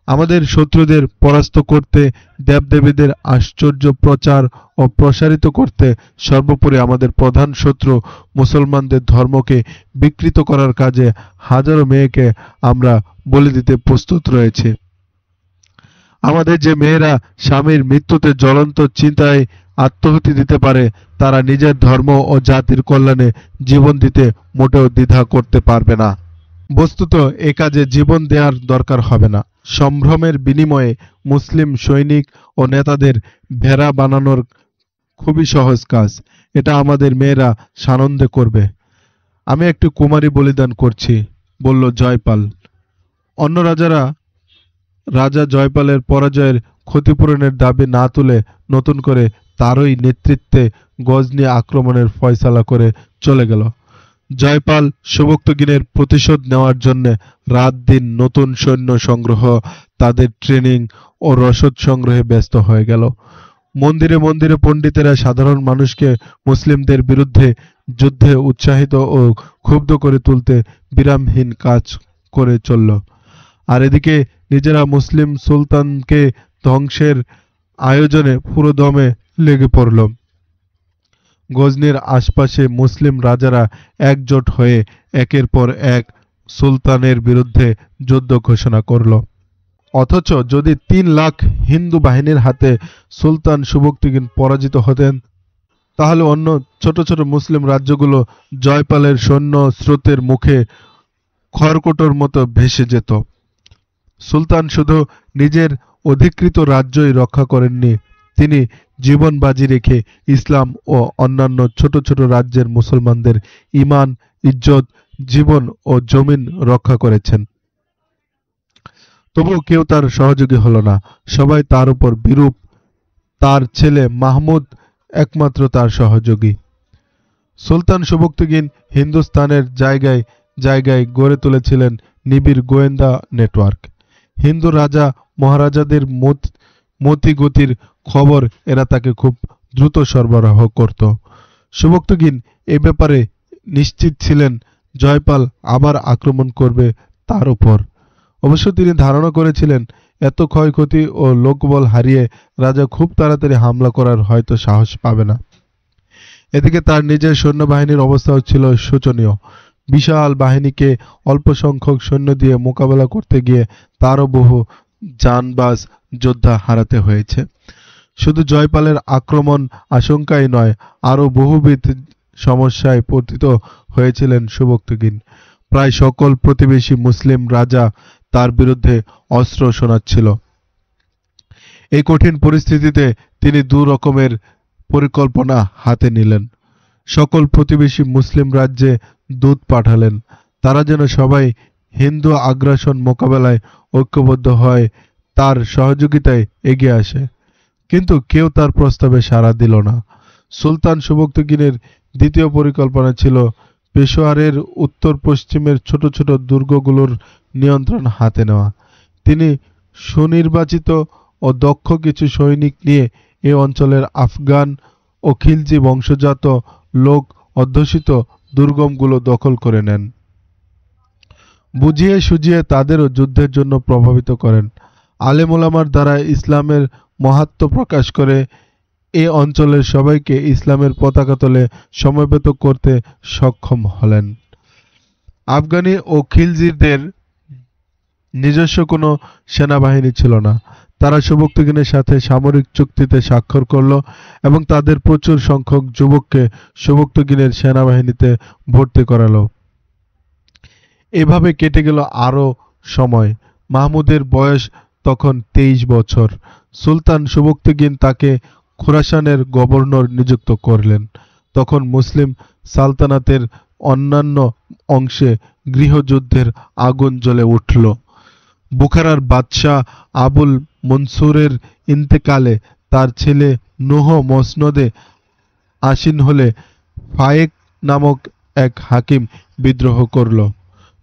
আমাদের শত্রুদের পরাস্ত করতে, দেবদেবীদের আশ্চর্য প্রচার ও প্রসারিত করতে, সর্বোপরি আমাদের প্রধান শত্রু মুসলমানদের ধর্মকে বিকৃত করার কাজে হাজারো মেয়েকে আমরা বলি দিতে প্রস্তুত রয়েছে। আমাদের যে মেয়েরা স্বামীর মৃত্যুতে জ্বলন্ত চিন্তায় আত্মহুতি দিতে পারে, তারা নিজের ধর্ম ও জাতির কল্যাণে জীবন দিতে মোটেও দ্বিধা করতে পারবে না। বস্তুত এ কাজে জীবন দেওয়ার দরকার হবে না। সম্ভ্রমের বিনিময়ে মুসলিম সৈনিক ও নেতাদের ভেড়া বানানোর খুবই সহজ কাজ। এটা আমাদের মেয়েরা সানন্দে করবে। আমি একটি কুমারী বলিদান করছি, বলল জয়পাল। অন্য রাজারা রাজা জয়পালের পরাজয়ের ক্ষতিপূরণের দাবি না তুলে নতুন করে তারই নেতৃত্বে গজনি আক্রমণের ফয়সালা করে চলে গেল। জয়পাল সুবক্তগিনের প্রতিশোধ নেওয়ার জন্য রাত দিন নতুন সৈন্য সংগ্রহ, তাদের ট্রেনিং ও রসদ সংগ্রহে ব্যস্ত হয়ে গেল। মন্দিরে মন্দিরে পণ্ডিতেরা সাধারণ মানুষকে মুসলিমদের বিরুদ্ধে যুদ্ধে উৎসাহিত ও ক্ষুব্ধ করে তুলতে বিরামহীন কাজ করে চলল। আর এদিকে নিজেরা মুসলিম সুলতানকে ধ্বংসের আয়োজনে পুরোদমে লেগে পড়ল। গজনির আশপাশে মুসলিম রাজারা একজোট হয়ে একের পর এক সুলতানের বিরুদ্ধে যুদ্ধ ঘোষণা করল। অথচ যদি ৩ লাখ হিন্দু বাহিনীর হাতে সুলতান সুবক্তগিন পরাজিত হতেন, তাহলে অন্য ছোট ছোট মুসলিম রাজ্যগুলো জয়পালের সৈন্য স্রোতের মুখে খড়কুটোর মতো ভেসে যেত। সুলতান শুধু নিজের অধিকৃত রাজ্যই রক্ষা করেননি, তিনি জীবন বাজি রেখে ইসলাম ও অন্যান্য ছোট ছোট রাজ্যের মুসলমানদের ঈমান, ইজ্জত, জীবন ও জমিন রক্ষা করেছেন। তবুও কেউ তার সহযোগী হল না। সবাই তার উপর বিরূপ। তার ছেলে মাহমুদ একমাত্র তার সহযোগী। সুলতান সুবক্তগিন হিন্দুস্তানের জায়গায় জায়গায় গড়ে তুলেছিলেন নিবিড় গোয়েন্দা নেটওয়ার্ক। হিন্দু রাজা মহারাজাদের মতিগতির খবর এরা তাকে খুব দ্রুত সরবরাহ করত। সুবক্তগিন এ ব্যাপারে নিশ্চিত ছিলেন জয়পাল আবার আক্রমণ করবে তার উপর। অবশ্য তিনি ধারণা করেছিলেন এত ক্ষয়ক্ষতি ও লোকবল হারিয়ে রাজা খুব তাড়াতাড়ি হামলা করার হয়তো সাহস পাবে না। এদিকে তার নিজের সৈন্যবাহিনীর অবস্থাও ছিল শোচনীয়। বিশাল বাহিনীকে অল্প সংখ্যক সৈন্য দিয়ে মোকাবেলা করতে গিয়ে তারও বহু জানবাজ যোদ্ধা হারাতে হয়েছে। শুধু জয়পালের আক্রমণ আশঙ্কাই নয়, আরও বহুবিধ সমস্যায় পতিত হয়েছিলেন সুবক্তগিন। প্রায় সকল প্রতিবেশী মুসলিম রাজা তার বিরুদ্ধে অস্ত্র শোনাচ্ছিল। এই কঠিন পরিস্থিতিতে তিনি 2 রকমের পরিকল্পনা হাতে নিলেন। সকল প্রতিবেশী মুসলিম রাজ্যে দূত পাঠালেন, তারা যেন সবাই হিন্দু আগ্রাসন মোকাবেলায় ঐক্যবদ্ধ হয়, তার সহযোগিতায় এগিয়ে আসে। কিন্তু কেউ তার প্রস্তাবে সাড়া দিল না। সুলতান সুবক্তগিনের দ্বিতীয় পরিকল্পনা ছিল পেশোয়ারের উত্তর পশ্চিমের ছোট ছোট দুর্গগুলোর নিয়ন্ত্রণ হাতে নেওয়া। তিনি সুনির্বাচিত ও দক্ষ কিছু সৈনিক নিয়ে এ অঞ্চলের আফগান ও খিলজি বংশজাত লোক অধ্যুষিত দুর্গমগুলো দখল করে নেন। বুঝিয়ে সুঝিয়ে তাদেরও যুদ্ধের জন্য প্রভাবিত করেন। আলেম ওলামার দ্বারা ইসলামের মাহাত্ম্য প্রকাশ করে এ অঞ্চলের সবাইকে ইসলামের পতাকা তলে সমবেত করতে সক্ষম হলেন। আফগানি ও খিলজিদের নিজস্ব কোনো সেনাবাহিনী ছিল না। তারা সুবক্তগিনের সাথে সামরিক চুক্তিতে স্বাক্ষর করল এবং তাদের প্রচুর সংখ্যক যুবককে সুবক্তগিনের সেনাবাহিনীতে ভর্তি করালো। এভাবে কেটে গেল আরও সময়। মাহমুদের বয়স তখন 23 বছর। সুলতান সুবক্তগিন তাকে খোরাসানের গভর্নর নিযুক্ত করলেন। তখন মুসলিম সালতানাতের অন্যান্য অংশে গৃহযুদ্ধের আগুন জ্বলে উঠল। বুখারার বাদশাহ আবুল মনসুরের ইন্তেকালে তার ছেলে নুহ মসনদে আসীন হলে ফায়েক নামক এক হাকিম বিদ্রোহ করল।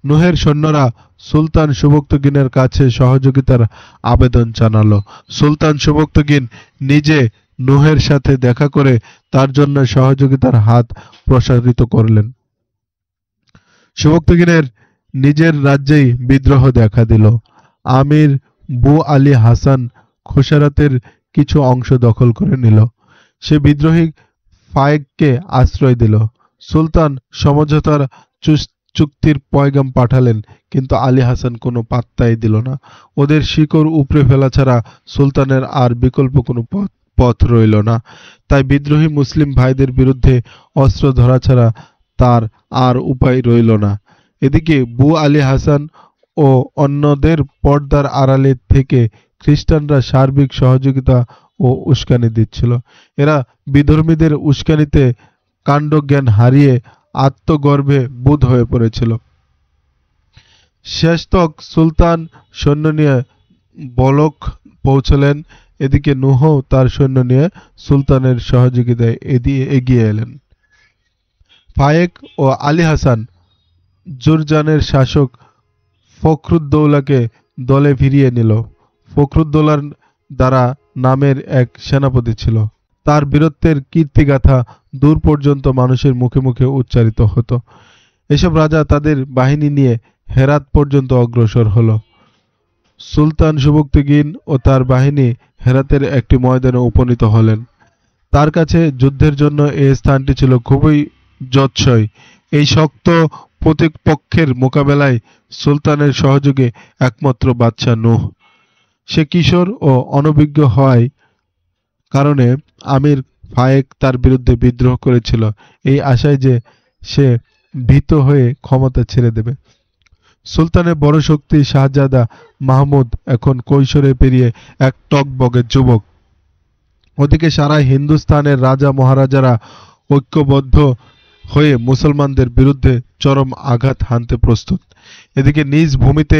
নুহের সৈন্যরা সুলতান সুবক্তগিনের কাছে সহযোগিতার আবেদন জানালো। সুলতান সুবক্তগিন নিজে নুহের সাথে দেখা করে তার জন্য সহযোগিতার হাত প্রসারিত করলেন। সুবক্তগিনের নিজের রাজ্যেই বিদ্রোহ দেখা দিল। আমির বু আলী হাসান খোসারাতের কিছু অংশ দখল করে নিল। সে বিদ্রোহী ফায়েককে আশ্রয় দিল। সুলতান সমঝোতার চুক্তির পয়গাম পাঠালেন, কিন্তু আলী হাসান কোনো পাত্তাই দিল না। ওদের শিকড় উপড়ে ফেলা ছাড়া সুলতানের আর বিকল্প কোনো পথ রইল না। তাই বিদ্রোহী মুসলিম ভাইদের বিরুদ্ধে অস্ত্র ধরা ছাড়া তার আর উপায় রইল না। এদিকে বু আলী হাসান ও অন্যদের পর্দার আড়ালে থেকে খ্রিস্টানরা সার্বিক সহযোগিতা ও উস্কানি দিচ্ছিল। এরা বিধর্মীদের উস্কানিতে কাণ্ডজ্ঞান হারিয়ে আত্মগর্ভে বুঁদ হয়ে পড়েছিল। শেষতক সুলতান সৈন্য নিয়ে বলখ পৌঁছলেন। এদিকে নুহ তার সৈন্য নিয়ে সুলতানের সহযোগিতায় এগিয়ে এলেন। ফায়েক ও আলী হাসান জুরজানের শাসক ফখরুদ্দৌলাকে দলে ফিরিয়ে নিল। ফখরুদ্দৌলার দ্বারা নামের এক সেনাপতি ছিল। তার বীরত্বের কীর্তিগাথা দূর পর্যন্ত মানুষের মুখে মুখে উচ্চারিত হতো। এসব রাজা তাদের বাহিনী নিয়ে হেরাত পর্যন্ত অগ্রসর হল। সুলতান সুবক্তগিন ও তার বাহিনী হেরাতের একটি ময়দানে উপনীত হলেন। তার কাছে যুদ্ধের জন্য এই স্থানটি ছিল খুবই যৎসই। এই শক্ত প্রতিপক্ষের মোকাবেলায় সুলতানের সহযোগে একমাত্র বাদশাহ নূহ। সে কিশোর ও অনভিজ্ঞ হওয়ায় কারণে আমির ফায়েক তার বিরুদ্ধে বিদ্রোহ করেছিল, এই আশায় যে সে ভীত হয়ে ক্ষমতা ছেড়ে দেবে। সুলতানের বড় শক্তি শাহজাদা মাহমুদ এখন কৈশোরে পেরিয়ে এক টগবগে যুবক। ওদিকে সারা হিন্দুস্তানের রাজা মহারাজারা ঐক্যবদ্ধ হয়ে মুসলমানদের বিরুদ্ধে চরম আঘাত হানতে প্রস্তুত। এদিকে নিজ ভূমিতে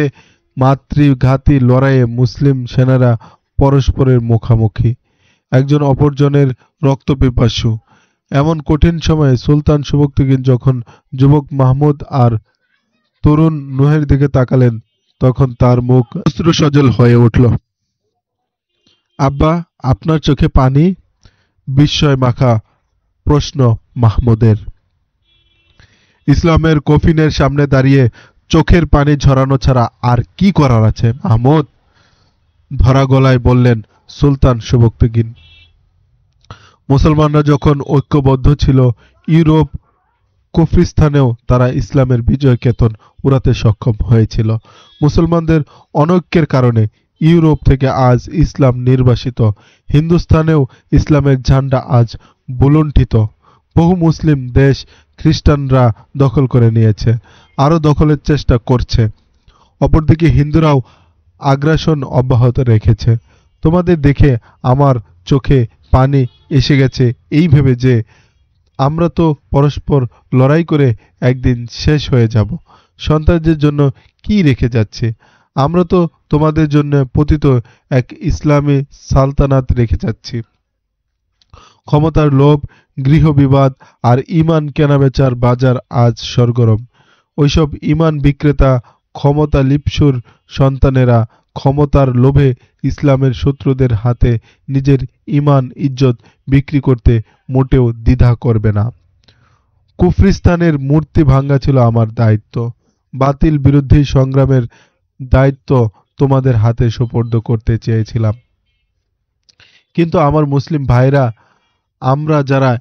মাতৃঘাতী লড়াইয়ে মুসলিম সেনারা পরস্পরের মুখোমুখি, একজন অপরজনের রক্তপিপাসু। এমন কঠিন সময়ে সুলতান সুবক্তগিন যখন যুবক মাহমুদ আর তরুণ নুহের দিকে তাকালেন, তখন তার মুখ অশ্রুসজল হয়ে উঠল। আব্বা, আপনার চোখে পানি? বিস্ময় মাখা প্রশ্ন মাহমুদের। ইসলামের কফিনের সামনে দাঁড়িয়ে চোখের পানি ঝরানো ছাড়া আর কি করার আছে মাহমুদ? ধরা গলায় বললেন সুলতান সুবক্তগিন। মুসলমানরা যখন ঐক্যবদ্ধ ছিল, ইউরোপ কুফরিস্তানেও তারা ইসলামের বিজয় কেতন উড়াতে সক্ষম হয়েছিল। মুসলমানদের অনৈক্যের কারণে ইউরোপ থেকে আজ ইসলাম নির্বাসিত। হিন্দুস্তানেও ইসলামের ঝান্ডা আজ বুলুণ্ঠিত। বহু মুসলিম দেশ খ্রিস্টানরা দখল করে নিয়েছে, আরও দখলের চেষ্টা করছে। অপরদিকে হিন্দুরাও আগ্রাসন অব্যাহত রেখেছে। তোমাদের দেখে আমার চোখে পানি এসে গেছে এই ভেবে যে আমরা তো পরস্পর লড়াই করে একদিন শেষ হয়ে যাব। সন্তানদের জন্য কি রেখে যাচ্ছে? আমরা তো তোমাদের জন্য পতিত এক ইসলামী সালতানাত রেখে যাচ্ছি। ক্ষমতার লোভ, গৃহবিবাদ আর ইমান কেনাবেচার বাজার আজ সরগরম। ওইসব ইমান বিক্রেতা ক্ষমতা লিপ্সুর সন্তানেরা ক্ষমতার লোভে ইসলামের শত্রুদের হাতে নিজের ইমান ইজ্জত বিক্রি করতে মোটেও দ্বিধা করবে না। কুফরিস্তানের মূর্তি ভাঙ্গা ছিল আমার দায়িত্ব। বাতিল বিরোধী সংগ্রামের দায়িত্ব তোমাদের হাতে সোপর্দ করতে চেয়েছিলাম। কিন্তু আমার মুসলিম ভাইরা, আমরা যারা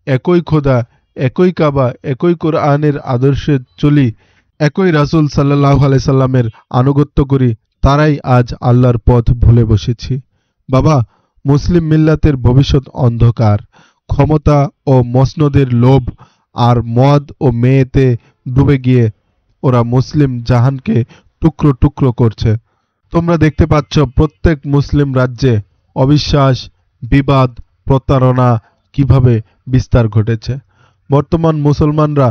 একই খোদা, একই কাবা, একই কোরআনের আদর্শে চলি, একই রাসূল সাল্লাল্লাহু আলাইহি সাল্লামের আনুগত্য করি, তারাই আজ আল্লাহর পথ ভুলে বসেছি। বাবা, মুসলিম মিল্লাতের ভবিষ্যৎ অন্ধকার। ক্ষমতা ও মসনদের লোভ আর মদ ও মেয়েতে ডুবে গিয়ে ওরা মুসলিম জাহানকে টুকরো টুকরো করছে। তোমরা দেখতে পাচ্ছ প্রত্যেক মুসলিম রাজ্যে অবিশ্বাস, বিবাদ, প্রতারণা কিভাবে বিস্তার ঘটেছে। বর্তমান মুসলমানরা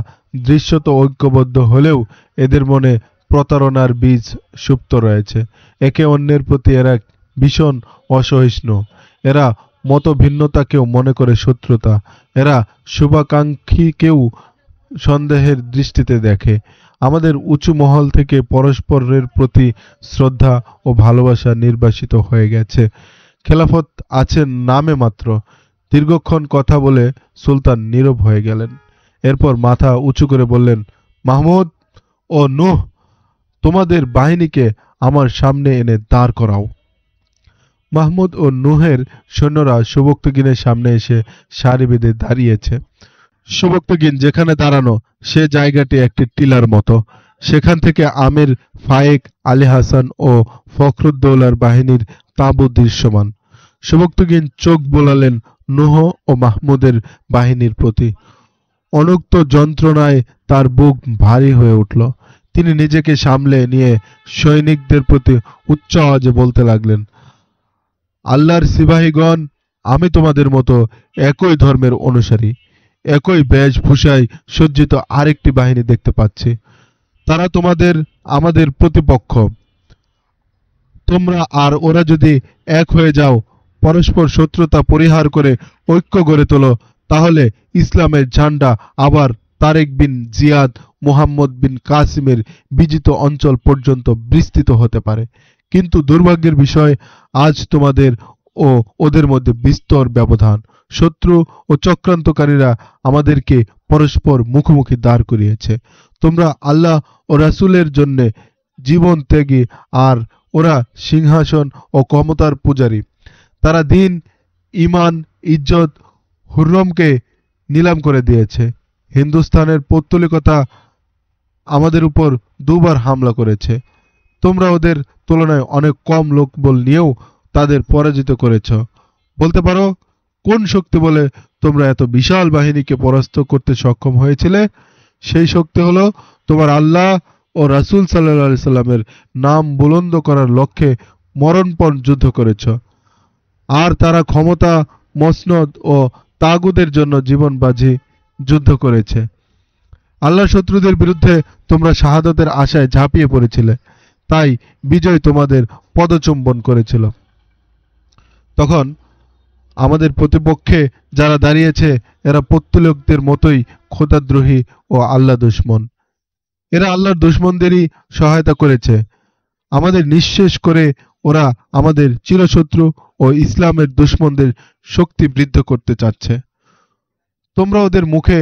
দৃশ্যত ঐক্যবদ্ধ হলেও এদের মনে প্রতারণার বীজ সুপ্ত রয়েছে। একে অন্যের প্রতি এরা ভীষণ অসহিষ্ণু। এরা মতভিন্নতাকেও মনে করে শত্রুতা। এরা শুভাকাঙ্ক্ষীকেও সন্দেহের দৃষ্টিতে দেখে। আমাদের উঁচু মহল থেকে পরস্পরের প্রতি শ্রদ্ধা ও ভালোবাসা নির্বাসিত হয়ে গেছে। খেলাফত আছে নামে মাত্র। দীর্ঘক্ষণ কথা বলে সুলতান নীরব হয়ে গেলেন। এরপর মাথা উঁচু করে বললেন, মাহমুদ ও নূহ, তোমাদের বাহিনীকে আমার সামনে এনে দাঁড় করাও। মাহমুদ ও নূহের সৈন্যরা সুবক্তগিনের সামনে এসে সারি বেঁধে দাঁড়িয়েছে। সুবক্তগিন যেখানে দাঁড়ানো সে জায়গাটি একটি টিলার মতো। সেখান থেকে আমির ফায়েক, আলী হাসান ও ফখরুদ্দৌলার বাহিনীর তাঁবু দৃশ্যমান। সুবক্তগিন চোখ বোলালেন নূহ ও মাহমুদের বাহিনীর প্রতি। অনুক্ত যন্ত্রণায় তার বুক ভারী হয়ে উঠল। তিনি নিজেকে সামলে নিয়ে সৈনিকদের প্রতি উচ্চ আওয়াজে বলতে লাগলেন, আল্লাহর সিপাহীগণ, আমি তোমাদের মতো একই ধর্মের অনুসারী। একই বেশভূষায় সজ্জিত আরেকটি বাহিনী দেখতে পাচ্ছি। তারা তোমাদের আমাদের প্রতিপক্ষ। তোমরা আর ওরা যদি এক হয়ে যাও, পরস্পর শত্রুতা পরিহার করে ঐক্য গড়ে তোলো, তাহলে ইসলামের ঝান্ডা আবার তারেক বিন জিয়াদ, মুহাম্মদ বিন কাসিমের বিজিত অঞ্চল পর্যন্ত বিস্তৃত হতে পারে। কিন্তু দুর্ভাগ্যের বিষয়, আজ তোমাদের ও ওদের মধ্যে বিস্তর ব্যবধান। শত্রু ও চক্রান্তকারীরা আমাদেরকে পরস্পর মুখোমুখি দাঁড় করিয়েছে। তোমরা আল্লাহ ও রাসূলের জন্য জীবন ত্যাগী, আর ওরা সিংহাসন ও ক্ষমতার পূজারী। তারা দিন, ইমান, ইজ্জত, হুররমকে নিলাম করে দিয়েছে। হিন্দুস্তানের পৌত্তলিকতা আমাদের উপর দুবার হামলা করেছে। তোমরা ওদের তুলনায় অনেক কম লোকবল নিয়েও তাদের পরাজিত করেছ। বলতে পারো, কোন শক্তি বলে তোমরা এত বিশাল বাহিনীকে পরাস্ত করতে সক্ষম হয়েছিলে? সেই শক্তি হলো তোমার আল্লাহ ও রাসূল সাল্লাল্লাহু আলাইহি সাল্লামের নাম বুলন্দ করার লক্ষ্যে মরণপণ যুদ্ধ করেছ। আর তারা ক্ষমতা, মসনদ ও তাগুদের জন্য জীবন বাজি যুদ্ধ করেছে। আল্লাহর শত্রুদের বিরুদ্ধে তোমরা শাহাদাতের আশায় ঝাঁপিয়ে পড়েছিলে, তাই বিজয় তোমাদের পদচুম্বন করেছিল। তখন আমাদের প্রতিপক্ষে যারা দাঁড়িয়েছে এরা পৌত্তলিকদের মতোই খোদাদ্রোহী ও আল্লাহ দুশমন। এরা আল্লাহর দুশমনদেরই সহায়তা করেছে। আমাদের নিঃশেষ করে ওরা আমাদের চিরশত্রু ও ইসলামের দুশমনদের শক্তি বৃদ্ধি করতে চাচ্ছে। তোমরা ওদের মুখে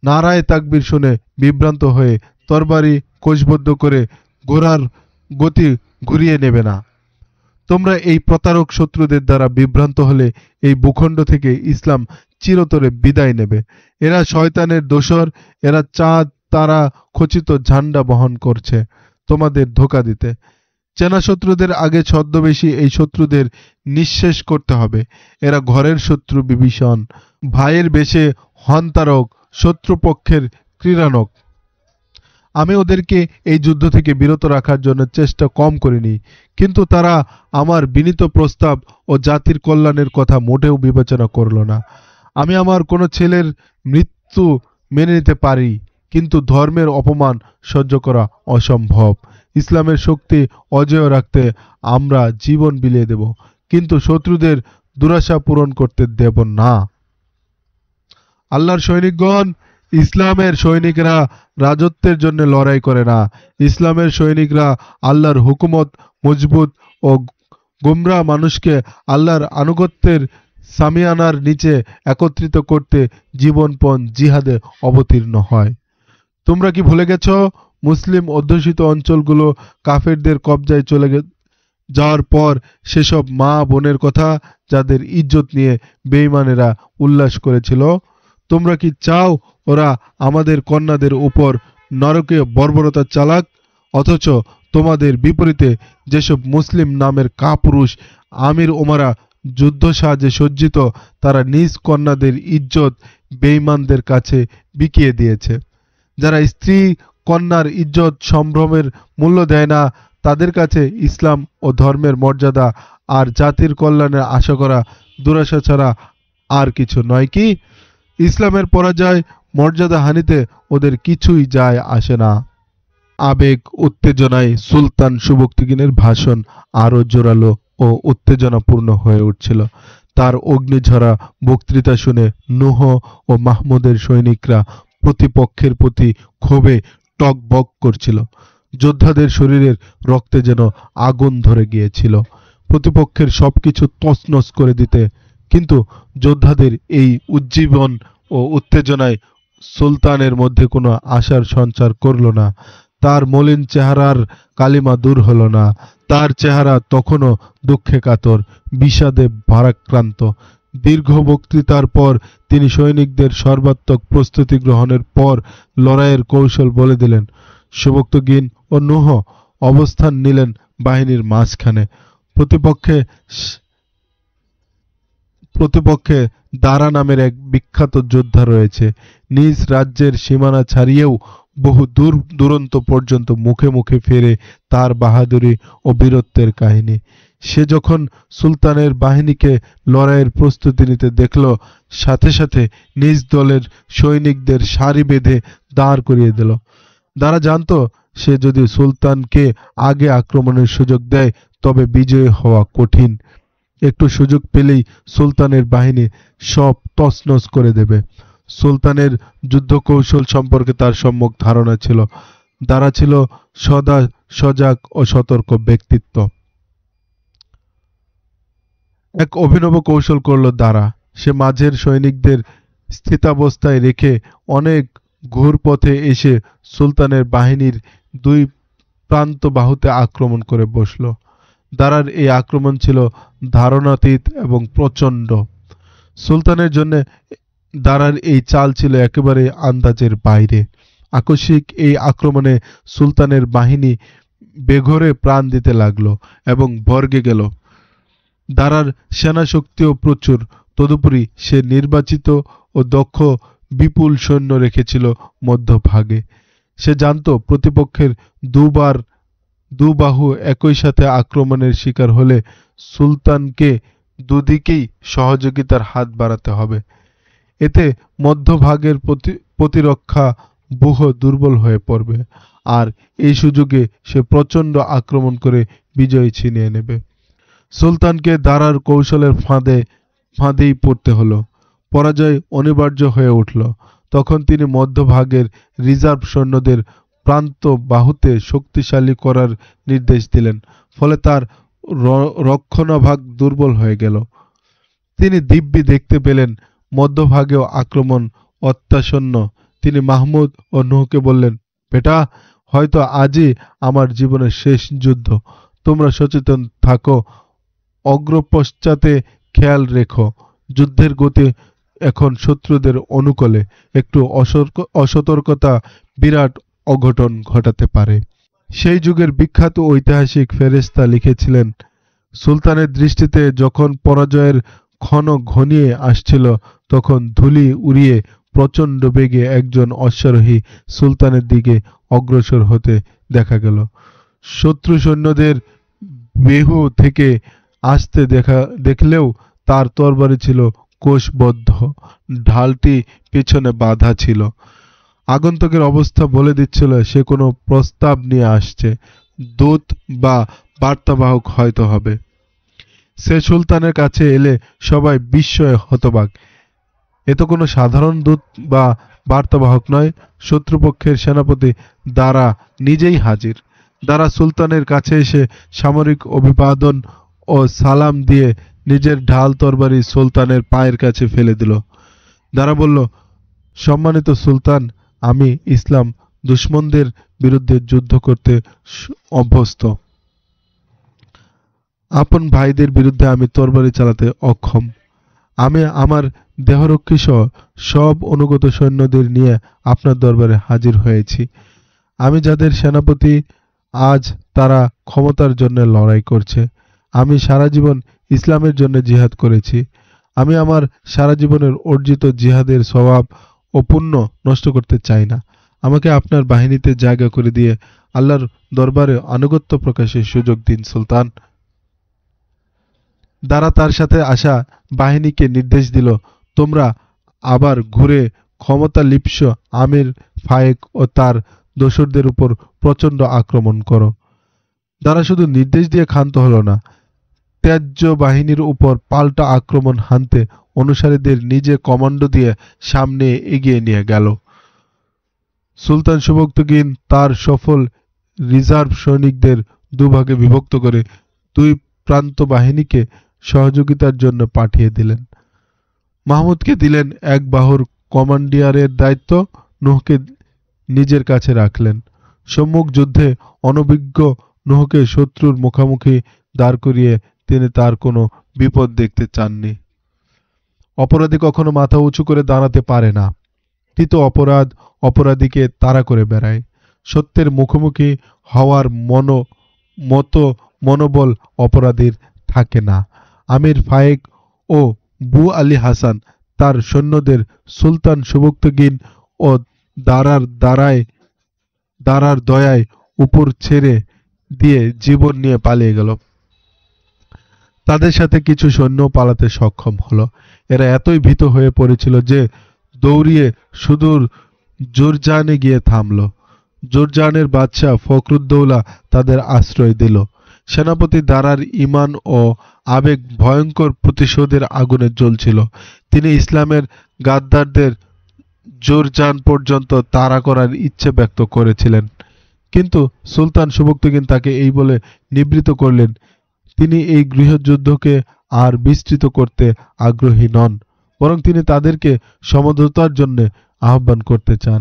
নারায়ে তাকবীর শুনে বিভ্রান্ত হয়ে তরবারি কোষবদ্ধ করে ঘোড়ার গতি ঘুরিয়ে নেবে না। তোমরা এই প্রতারক শত্রুদের দ্বারা বিভ্রান্ত হলে এই ভূখণ্ড থেকে ইসলাম চিরতরে বিদায় নেবে। এরা শয়তানের দোসর। এরা চাঁদ, তারা খচিত ঝান্ডা বহন করছে তোমাদের ধোঁকা দিতে। চেনা শত্রুদের আগে ছদ্মবেশী এই শত্রুদের নিঃশেষ করতে হবে। এরা ঘরের শত্রু বিভীষণ, ভাইয়ের বেশে হন্তারক, শত্রুপক্ষের ক্রীড়ানক। আমি ওদেরকে এই যুদ্ধ থেকে বিরত রাখার জন্য চেষ্টা কম করিনি, কিন্তু তারা আমার বিনীত প্রস্তাব ও জাতির কল্যাণের কথা মোটেও বিবেচনা করল না। আমি আমার কোনো ছেলের মৃত্যু মেনে নিতে পারি, কিন্তু ধর্মের অপমান সহ্য করা অসম্ভব। ইসলামের শক্তি অজেয় রাখতে আমরা জীবন বিলিয়ে দেব, কিন্তু শত্রুদের দুরাশা পূরণ করতে দেব না। আল্লাহর সৈনিকগণ, ইসলামের সৈনিকরা রাজত্বের জন্য লড়াই করে না। ইসলামের সৈনিকরা আল্লাহর হুকুমত মজবুত ও গুমরাহ মানুষকে আল্লাহর আনুগত্যের সামিয়ানার নিচে একত্রিত করতে জীবনপণ জিহাদে অবতীর্ণ হয়। তোমরা কি ভুলে গেছ, মুসলিম অধ্যুষিত অঞ্চলগুলো কাফেরদের কবজায় যাওয়ার পর সেসব মা বোনের কথা যাদের ইজ্জত নিয়ে বেঈমানেরা উল্লাস করেছিল, তোমরা কি চাও ওরা আমাদের কন্যাদের উপর নরকীয় বর্বরতা চালাক? অথচ তোমাদের বিপরীতে যেসব মুসলিম নামের কাপুরুষ আমির ওমারা যুদ্ধ সাহায্যে সজ্জিত, তারা নিজ কন্যাদের ইজ্জত বেঈমানদের কাছে বিকিয়ে দিয়েছে। যারা স্ত্রী কন্যার ইজ্জত সম্ভ্রমের মূল্য দেয় না, তাদের কাছে ইসলাম ও ধর্মের মর্যাদা আর জাতির কল্যাণের আশা করা দুরাশা ছাড়া আর কিছু নয় কি? ইসলামের পরাজয় মর্যাদা হানিতে ওদের কিছুই যায় আসে না। আবেগ উত্তেজনায় সুলতান সুবক্তাগিনের ভাষণ আরো জোরালো ও উত্তেজনাপূর্ণ হয়ে উঠছিল। তার অগ্নিঝরা বক্তৃতা শুনে নূহ ও মাহমুদের সৈনিকরা প্রতিপক্ষের প্রতি ক্ষোভে টগবগ করছিল। যোদ্ধাদের শরীরের রক্তে যেন আগুন ধরে গিয়েছিল, প্রতিপক্ষের সবকিছু তছনছ করে দিতে। কিন্তু যোদ্ধাদের এই উজ্জীবন ও উত্তেজনায় সুলতানের মধ্যে কোনো আশার সঞ্চার করল না। তার মলিন চেহারার কালিমা দূর হল না। তার চেহারা তখনও দুঃখে কাতর, বিষাদে ভারাক্রান্ত। দীর্ঘ বক্তৃতার পর তিনি সৈনিকদের সর্বাত্মক প্রস্তুতি গ্রহণের পর লড়াইয়ের কৌশল বলে দিলেন। সুবক্তাগিন ও নূহ অবস্থান নিলেন বাহিনীর মাঝখানে। প্রতিপক্ষে দারা নামের এক বিখ্যাত যোদ্ধা রয়েছে। নিজ রাজ্যের সীমানা ছাড়িয়েও বহু দূর দূরান্ত পর্যন্ত মুখে মুখে ফেরে তার বাহাদুরি ও বীরত্বের কাহিনী। সে যখন সুলতানের বাহিনীকে লড়াইয়ের প্রস্তুতি নিতে দেখল, সাথে সাথে নিজ দলের সৈনিকদের সারি বেঁধে দাঁড় করিয়ে দিল। দারা জানত সে যদি সুলতানকে আগে আক্রমণের সুযোগ দেয় তবে বিজয়ী হওয়া কঠিন। একটু সুযোগ পেলেই সুলতানের বাহিনী সব তছনছ করে দেবে। সুলতানের যুদ্ধকৌশল সম্পর্কে তার সম্যক ধারণা ছিল। দারা ছিল সদা সজাগ ও সতর্ক ব্যক্তিত্ব। এক অভিনব কৌশল করল দারা। সে মাঝের সৈনিকদের স্থিতাবস্থায় রেখে অনেক ঘুরপথে এসে সুলতানের বাহিনীর দুই প্রান্ত বাহুতে আক্রমণ করে বসল। দারার এই আক্রমণ ছিল ধারণাতীত এবং প্রচণ্ড। সুলতানের জন্য দারার এই চাল ছিল একেবারে আন্দাজের বাইরে। আকস্মিক এই আক্রমণে সুলতানের বাহিনী বেঘোরে প্রাণ দিতে লাগল এবং বর্গে গেল। দারার সেনাশক্তিও প্রচুর, তদুপরি সে নির্বাচিত ও দক্ষ বিপুল সৈন্য রেখেছিল মধ্যভাগে। সে জানত প্রতিপক্ষের দুবাহু একই সাথে আক্রমণের শিকার হলে সুলতানকে দুদিকেই সহযোগিতার হাত বাড়াতে হবে। এতে মধ্যভাগের প্রতিরক্ষা বহু দুর্বল হয়ে পড়বে, আর এই সুযোগে সে প্রচণ্ড আক্রমণ করে বিজয় ছিনিয়ে নেবে। সুলতানকে দারার কৌশলের ফাঁদেই পড়তে হলো। পরাজয় অনিবার্য হয়ে উঠল। তখন তিনি মধ্যভাগের রিজার্ভ সৈন্যদের প্রান্ত বাহুতে শক্তিশালী করার নির্দেশ দিলেন। ফলে তার রক্ষণাভাগ দুর্বল হয়ে গেল। তিনি দিব্যি দেখতে পেলেন মধ্যভাগেও আক্রমণ অত্যাসন্ন। তিনি মাহমুদ ও নূহকে বললেন, বেটা, হয়তো আজই আমার জীবনের শেষ যুদ্ধ। তোমরা সচেতন থাকো, অগ্রপশ্চাতে খেয়াল রেখো। যুদ্ধের গতি এখন শত্রুদের অনুকূলে। একটু অসতর্কতা বিরাট অঘটন ঘটাতে পারে। সেই যুগের বিখ্যাত ঐতিহাসিক ফেরেশতা লিখেছিলেন, সুলতানের দৃষ্টিতে যখন পরাজয়ের ক্ষণ ঘনিয়ে আসছিল, তখন ধূলি উড়িয়ে প্রচণ্ড বেগে একজন অশ্বারোহী সুলতানের দিকে অগ্রসর হতে দেখা গেল। শত্রু সৈন্যদের বেহু থেকে আসতে দেখলেও তার তরবারি ছিল কোষবদ্ধ, ঢালটি পেছনে বাঁধা ছিল। আগন্তুকের অবস্থা বলে দিচ্ছিল সে কোনো প্রস্তাব নিয়ে আসছে, দূত বা বার্তাবাহক হয়তো হবে। সে সুলতানের কাছে এলে সবাই বিস্ময়ে হতবাক। এ তো কোনো সাধারণ দূত বা বার্তাবাহক নয়, শত্রুপক্ষের সেনাপতি দারা নিজেই হাজির। দারা সুলতানের কাছে এসে সামরিক অভিবাদন ও সালাম দিয়ে নিজের ঢাল তরবারি সুলতানের পায়ের কাছে ফেলে দিল। দারা বলল, সম্মানিত সুলতান, আমি ইসলাম দুশমনদের বিরুদ্ধে যুদ্ধ করতে অভ্যস্ত। আপন ভাইদের বিরুদ্ধে আমি তরবারি চালাতে অক্ষম। আমি আমার দেহরক্ষী সহ সব অনুগত সৈন্যদের নিয়ে আপনার দরবারে হাজির হয়েছি। আমি যাদের সেনাপতি, আজ তারা ক্ষমতার জন্য লড়াই করছে। আমি সারা জীবন ইসলামের জন্য জিহাদ করেছি। আমি আমার সারা জীবনের অর্জিত জিহাদের স্বভাব ও পুণ্য নষ্ট করতে চাই না। আমাকে আপনার বাহিনীতে জায়গা করে দিয়ে আল্লাহর দরবারে আনুগত্য প্রকাশের সুযোগ দিন সুলতান। দারা তার সাথে আসা বাহিনীকে নির্দেশ দিল, তোমরা আবার ঘুরে ক্ষমতা লিপ্স আমির ফায়েক ও তার দোসরদের উপর প্রচণ্ড আক্রমণ করো। দারা শুধু নির্দেশ দিয়ে ক্ষান্ত হলো না, ত্যায্য বাহিনীর উপর পাল্টা আক্রমণ হানতে অনুসারীদের নিজে কমান্ডো দিয়ে সামনে এগিয়ে নিয়ে গেল। সুলতান সুবক্তগিন তার সফল রিজার্ভ সৈনিকদের দুভাগে বিভক্ত করে দুই প্রান্ত বাহিনীকে সহযোগিতার জন্য পাঠিয়ে দিলেন। মাহমুদকে দিলেন এক বাহুর কমান্ডিয়ারের দায়িত্ব, নূহকে নিজের কাছে রাখলেন। সম্মুখ যুদ্ধে অনভিজ্ঞ নূহকে শত্রুর মুখোমুখি দাঁড় করিয়ে তিনি তার কোনো বিপদ দেখতে চাননি। অপরাধী কখনো মাথা উঁচু করে দাঁড়াতে পারে না। কৃত অপরাধ অপরাধীকে তাড়া করে বেড়ায়। সত্যের মুখোমুখি হওয়ার মনোবল অপরাধীর থাকে না। আমির ফায়েক ও বু আলী হাসান তার সৈন্যদের সুলতান সুবক্তগিন ও দারার দয়ায় উপর ছেড়ে দিয়ে জীবন নিয়ে পালিয়ে গেল। তাদের সাথে কিছু সৈন্য পালাতে সক্ষম হলো। এরা এতই ভীত হয়ে পড়েছিল যে দৌড়িয়ে সুদূর জোরজানে গিয়ে থামল। জোরজানের বাদশাহ ফখরুদ্দৌলা তাদের আশ্রয় দিল। সেনাপতি দারার ঈমান ও আবেগ ভয়ঙ্কর প্রতিশোধের আগুনে জ্বলছিল। তিনি ইসলামের গাদ্দারদের জোরজান পর্যন্ত তাড়া করার ইচ্ছে ব্যক্ত করেছিলেন, কিন্তু সুলতান সুবক্তগিন তাকে এই বলে নিবৃত্ত করলেন, তিনি এই গৃহযুদ্ধকে আর বিস্তৃত করতে আগ্রহী নন, বরং তিনি তাদেরকে সমঝোতার জন্য আহ্বান করতে চান।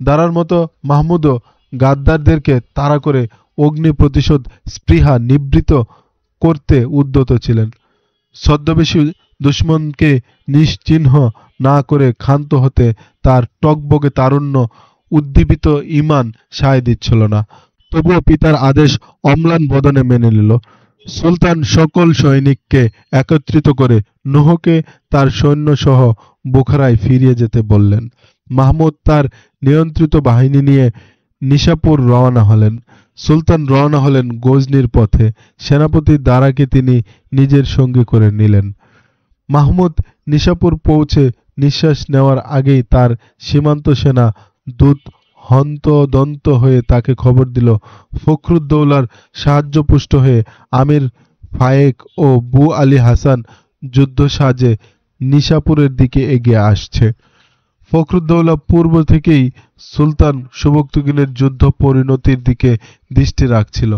দারার মতো মাহমুদও গাদ্দারদেরকে তাড়া করে অগ্নি প্রতিশোধ স্পৃহা নিবৃত্ত করতে উদ্যত ছিলেন। ছদ্মবেশী দুশমনকে নিশ্চিহ্ন না করে ক্ষান্ত হতে তার টগবগে তারুণ্য উদ্দীপিত ঈমান সায় দিচ্ছিল না। তবুও পিতার আদেশ অম্লান বদনে মেনে নিল। সুলতান সকল সৈনিককে একত্রিত করে নূহকে তার সৈন্যসহ বুখারায় ফিরিয়ে যেতে বললেন। মাহমুদ তার নিয়ন্ত্রিত বাহিনী নিয়ে নিশাপুর রওনা হলেন। সুলতান রওনা হলেন গজনির পথে। সেনাপতি দারাকে তিনি নিজের সঙ্গী করে নিলেন। মাহমুদ নিশাপুর পৌঁছে নিঃশ্বাস নেওয়ার আগেই তার সীমান্ত সেনা দূত হন্তদন্ত হয়ে তাকে খবর দিল, ফখরুদ্দৌলার সাহায্যপুষ্ট হয়ে আমির ফায়েক ও বু আলী হাসান যুদ্ধ সাজে নিশাপুরের দিকে এগিয়ে আসছে। ফখরুদ্দৌলা পূর্ব থেকেই সুলতান সুবক্তগিনের যুদ্ধ পরিণতির দিকে দৃষ্টি রাখছিল।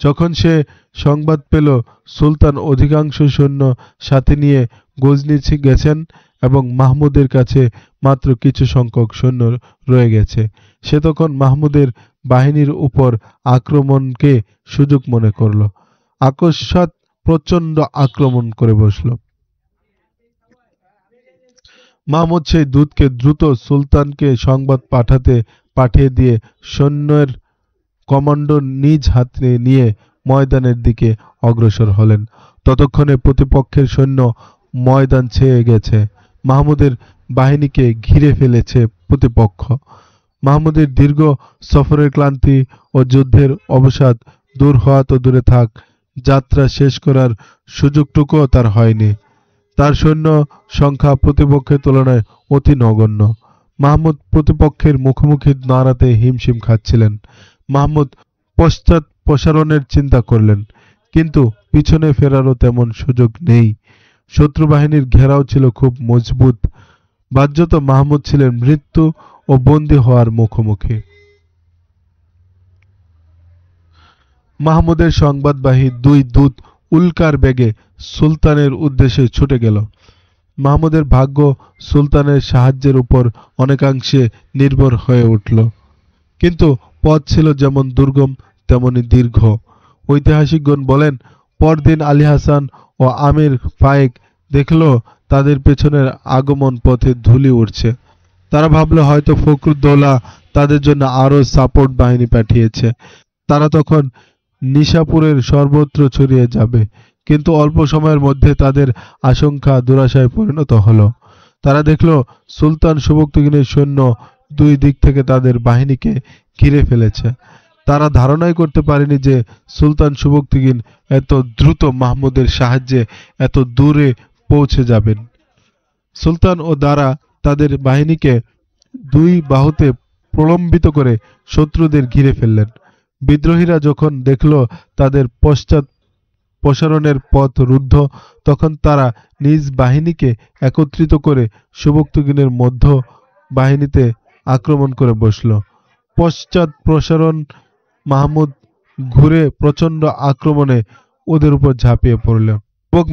যখন সে সংবাদ পেল সুলতান অধিকাংশ সৈন্য সাথে নিয়ে গজনি গেছেন এবং মাহমুদের কাছে মাত্র কিছু সংখ্যক সৈন্য রয়ে গেছে, সে তখন মাহমুদের বাহিনীর উপর আক্রমণকে সুযোগ মনে করল। আকস্মাৎ প্রচণ্ড আক্রমণ করে বসল। মাহমুদ সেই দূতকে দ্রুত সুলতানকে সংবাদ পাঠিয়ে দিয়ে সৈন্যের কমান্ডো নিজ হাতে নিয়ে ময়দানের দিকে অগ্রসর হলেন। ততক্ষণে প্রতিপক্ষের সৈন্য ময়দান ছেয়ে গেছে। মাহমুদের বাহিনীকে ঘিরে ফেলেছে প্রতিপক্ষ। মাহমুদের দীর্ঘ সফরের ক্লান্তি ও যুদ্ধের অবসাদ দূর হওয়া তো দূরে থাক, যাত্রা শেষ করার সুযোগটুকুও তার হয়নি। তার সৈন্য সংখ্যা প্রতিপক্ষের তুলনায় অতি নগণ্য। মাহমুদ প্রতিপক্ষের মুখোমুখি দাঁড়াতে হিমশিম খাচ্ছিলেন। মাহমুদ পশ্চাৎ প্রসারণের চিন্তা করলেন, কিন্তু পিছনে ফেরারও তেমন সুযোগ নেই। শত্রু বাহিনীর ঘেরাও ছিল খুব মজবুত। বাহ্যত মাহমুদ ছিলেন মৃত্যু ও বন্দী হওয়ার মুখোমুখি। মাহমুদের সংবাদবাহী দুই দূত উল্কার বেগে সুলতানের উদ্দেশ্যে ছুটে গেল। মাহমুদের ভাগ্য সুলতানের সাহায্যের উপর অনেকাংশে নির্ভর হয়ে উঠল। কিন্তু পথ ছিল যেমন দুর্গম তেমনি দীর্ঘ। ঐতিহাসিকগণ বলেন, পরদিন আলী হাসান ও আমির ফায়েক দেখল তাদের পেছনের আগমন পথে ধুলি উড়ছে। তারা ভাবল হয়তো ফখরুদ্দৌলা তাদের জন্য আরো সাপোর্ট বাহিনী পাঠিয়েছে। তারা তখন নিশাপুরের সর্বত্র ছড়িয়ে যাবে। কিন্তু অল্প সময়ের মধ্যে তাদের আশঙ্কা দুরাশায় পরিণত হলো। তারা দেখল সুলতান সুবক্তগিনের সৈন্য দুই দিক থেকে তাদের বাহিনীকে ঘিরে ফেলেছে। তারা ধারণাই করতে পারেনি যে সুলতান সুবক্তগিন এত দ্রুত মাহমুদের সাহায্যে এত দূরে পৌঁছে যাবেন। সুলতান ও দারা তাদের বাহিনীকে দুই বাহুতে প্রলম্বিত করে শত্রুদের ঘিরে ফেললেন। বিদ্রোহীরা যখন দেখল তাদের পশ্চাৎ প্রসারণের পথ রুদ্ধ, তখন তারা নিজ বাহিনীকে একত্রিত করে সুবক্তগিনের মধ্য বাহিনীতে আক্রমণ করে বসল। পশ্চাৎ প্রসারণ মাহমুদ ঘুরে প্রচণ্ড আক্রমণে ওদের উপর ঝাঁপিয়ে পড়লেন।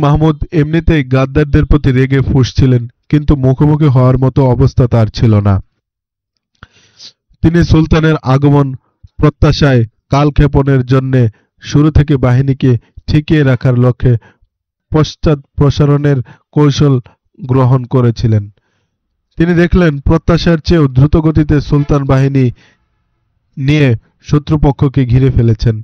মাহমুদ এমনিতেই গাদ্দারদের প্রতি রেগে ফুঁসছিলেন, কিন্তু মুখোমুখি হওয়ার মতো অবস্থা তার ছিল না। তিনি সুলতানের আগমন প্রত্যাশায় কালক্ষেপণের জন্যে শুরু থেকে বাহিনীকে ঠেকিয়ে রাখার লক্ষ্যে পশ্চাৎ প্রসারণের কৌশল গ্রহণ করেছিলেন। তিনি দেখলেন প্রত্যাশার চেয়েও দ্রুতগতিতে সুলতান বাহিনী নিয়ে শত্রুপক্ষকে ঘিরে ফেলেছেন।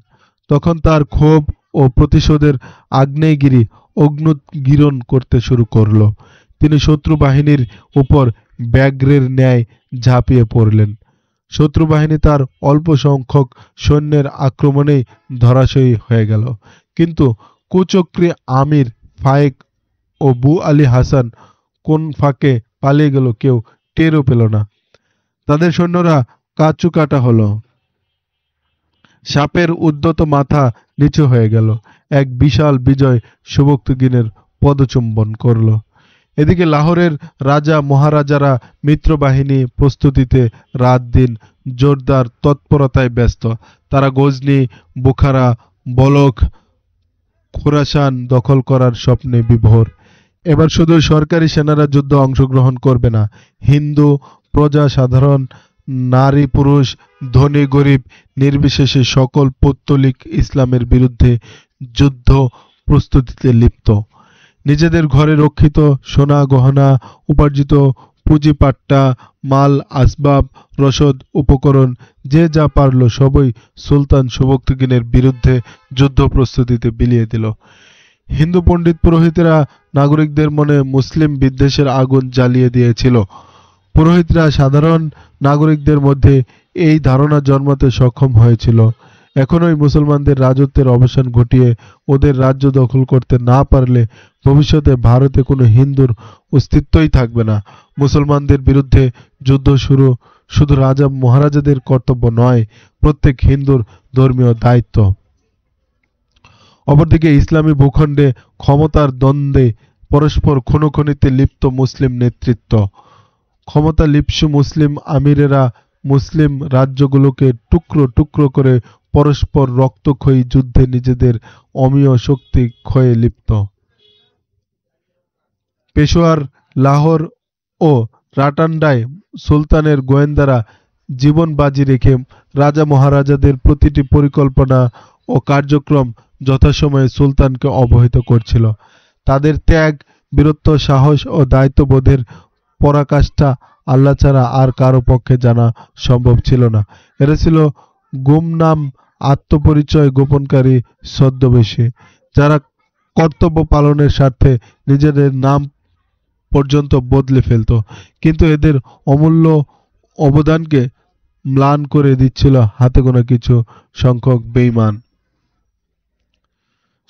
তখন তার ক্ষোভ ও প্রতিশোধের আগ্নেয়গিরি অগ্নুৎগীরণ করতে শুরু করল। তিনি শত্রু বাহিনীর উপর ব্যাঘ্রের ন্যায় ঝাঁপিয়ে পড়লেন। শত্রু বাহিনী তার অল্প সংখ্যক সৈন্যের আক্রমণেই ধরাশয়ী হয়ে গেল। কিন্তু কুচক্রী আমির ফায়েক ও বু আলী হাসান কোন ফাঁকে পালিয়ে গেল কেউ টেরও পেল না। তাদের সৈন্যরা কাঁচু কাটা হলো। সাপের উদ্যত মাথা নিচু হয়ে গেল। এক বিশাল বিজয় সুবক্তগিনের পদচুম্বন করল। এদিকে লাহোরের রাজা মহারাজারা মিত্রবাহিনী প্রস্তুতিতে রাত দিন জোরদার তৎপরতায় ব্যস্ত। তারা গজনি, বুখারা, বলখ, খোরাসান দখল করার স্বপ্নে বিভোর। এবার শুধু সরকারি সেনারা যুদ্ধ অংশগ্রহণ করবে না, হিন্দু প্রজা সাধারণ, নারী পুরুষ, ধনী গরিব নির্বিশেষে সকল পৌত্তলিক ইসলামের বিরুদ্ধে যুদ্ধ প্রস্তুতিতে লিপ্ত। নিজেদের ঘরে রক্ষিত সোনা গহনা, উপার্জিত পুঁজিপাট্টা, মাল আসবাব, রসদ, উপকরণ যে যা পারল সবই সুলতান সুবক্তগিনের বিরুদ্ধে যুদ্ধ প্রস্তুতিতে বিলিয়ে দিল। হিন্দু পণ্ডিত পুরোহিতেরা নাগরিকদের মনে মুসলিম বিদ্বেষের আগুন জ্বালিয়ে দিয়েছিল। পুরোহিতরা সাধারণ নাগরিকদের মধ্যে এই ধারণা জন্মাতে সক্ষম হয়েছিল, এখনই মুসলমানদের রাজত্বের অবসান ঘটিয়ে ওদের রাজ্য দখল করতে না পারলে ভবিষ্যতে ভারতে কোনো হিন্দুর অস্তিত্বই থাকবে না। মুসলমানদের বিরুদ্ধে যুদ্ধ শুধু রাজা মহারাজাদের কর্তব্য নয়, প্রত্যেক হিন্দুর ধর্মীয় দায়িত্ব। অপরদিকে ইসলামী ভূখণ্ডে ক্ষমতার দ্বন্দ্বে পরস্পর খুনোখুনিতে লিপ্ত মুসলিম নেতৃত্ব। ক্ষমতা লিপ্সু মুসলিম আমিরেরা মুসলিম রাজ্যগুলোকে টুকরো টুকরো করে পরস্পর রক্তক্ষয়ী যুদ্ধে নিজেদের অমীয় শক্তি ক্ষয়ে লিপ্ত। পেশোয়ার, লাহোর ও রাটান্ডায় সুলতানের গোয়েন্দারা জীবন বাজি রেখে রাজা মহারাজাদের প্রতিটি পরিকল্পনা ও কার্যক্রম যথাসময়ে সুলতানকে অবহিত করছিল। তাদের ত্যাগ, বীরত্ব, সাহস ও দায়িত্ববোধের পরাকাষ্ঠা আল্লাহ ছাড়া আর কারো পক্ষে জানা সম্ভব ছিল না। এরা ছিল গুমনাম আত্মপরিচয় গোপনকারী ছদ্মবেশী, যারা কর্তব্য পালনের স্বার্থে নিজেদের নাম পর্যন্ত বদলে ফেলত, কিন্তু এদের অমূল্য অবদানকে ম্লান করে দিচ্ছিল হাতে গোনা কিছু সংখ্যক বেঈমান।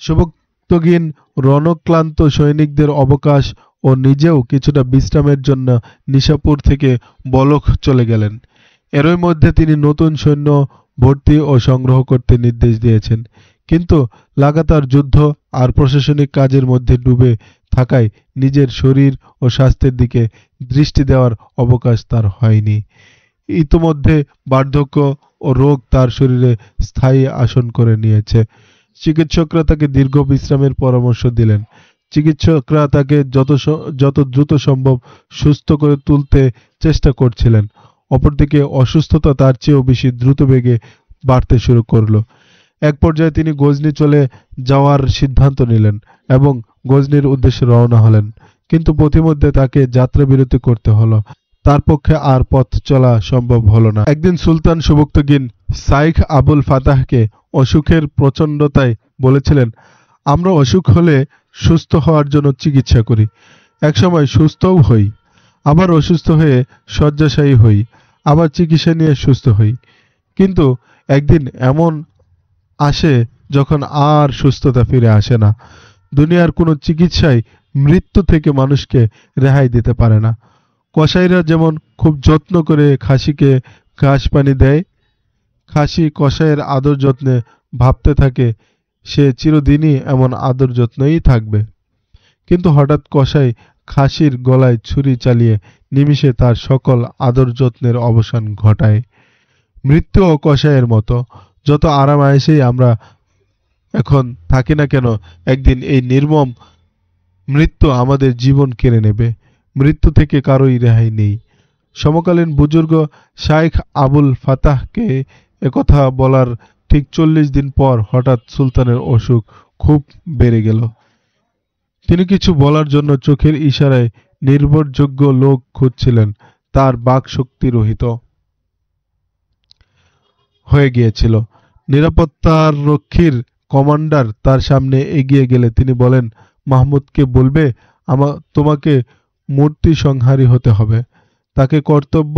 সুবক্তগিন রণক্লান্ত সৈনিকদের অবকাশ ও নিজেও কিছুটা বিশ্রামের জন্য নিশাপুর থেকে বলখ চলে গেলেন। এরই মধ্যে তিনি নতুন সৈন্য ভর্তি ও সংগ্রহ করতে নির্দেশ দিয়েছেন, কিন্তু লাগাতার যুদ্ধ আর প্রশাসনিক কাজের মধ্যে ডুবে থাকায় নিজের শরীর ও স্বাস্থ্যের দিকে দৃষ্টি দেওয়ার অবকাশ তার হয়নি। ইতোমধ্যে বার্ধক্য ও রোগ তার শরীরে স্থায়ী আসন করে নিয়েছে। চিকিৎসকরা তাকে দীর্ঘ বিশ্রামের পরামর্শ দিলেন। চিকিৎসকরা তাকে যত দ্রুত সম্ভব সুস্থ করে তুলতে চেষ্টা করছিলেন। অপরদিকে অসুস্থতা তার চেয়েও বেশি দ্রুত বেগে বাড়তে শুরু করলো। এক পর্যায়ে তিনি গজনি চলে যাওয়ার সিদ্ধান্ত নিলেন এবং গজনির উদ্দেশ্যে রওনা হলেন। কিন্তু পথিমধ্যে তাকে যাত্রা বিরতি করতে হলো। তার পক্ষে আর পথ চলা সম্ভব হলো না। একদিন সুলতান সুবক্তগিন শাইখ আবুল ফাতাহকে অসুখের প্রচণ্ডতায় বলেছিলেন, আমরা অসুখ হলে সুস্থ হওয়ার জন্য চিকিৎসা করি, একসময় সুস্থও হই, আবার অসুস্থ হয়ে শয্যাশায়ী হই, আবার চিকিৎসা নিয়ে সুস্থ হই। কিন্তু একদিন এমন আসে যখন আর সুস্থতা ফিরে আসে না। দুনিয়ার কোনো চিকিৎসাই মৃত্যু থেকে মানুষকে রেহাই দিতে পারে না। কসাইরা যেমন খুব যত্ন করে খাসিকে ঘাস পানি দেয়, খাসি কসাইয়ের আদর যত্নে ভাবতে থাকে সে চিরদিনই এমন আদর যত্নই থাকবে। কিন্তু হঠাৎ কসাই খাসির গলায় ছুরি চালিয়ে নিমিষে তার সকল আদর যত্নের অবসান ঘটায়। মৃত্যু ও কসাইয়ের মতো, যত আরাম আয়েশেই আমরা এখন থাকি না কেন, একদিন এই নির্মম মৃত্যু আমাদের জীবন কেড়ে নেবে। মৃত্যু থেকে কারোই রেহাই নেই। সমকালীন বুজুর্গ শাইখ আবুল ফাতাহকে একথা বলার ঠিক 40 দিন পর হঠাৎ সুলতানের অসুখ খুব বেড়ে গেল। তিনি কিছু বলার জন্য চোখের ইশারায় নির্ভরযোগ্য লোক খুঁজছিলেন। তার বাকশক্তি রহিত হয়ে গিয়েছিল। নিরাপত্তার রক্ষীর কমান্ডার তার সামনে এগিয়ে গেলে তিনি বলেন, মাহমুদকে বলবে তোমাকে মূর্তি সংহারী হতে হবে। তাকে কর্তব্য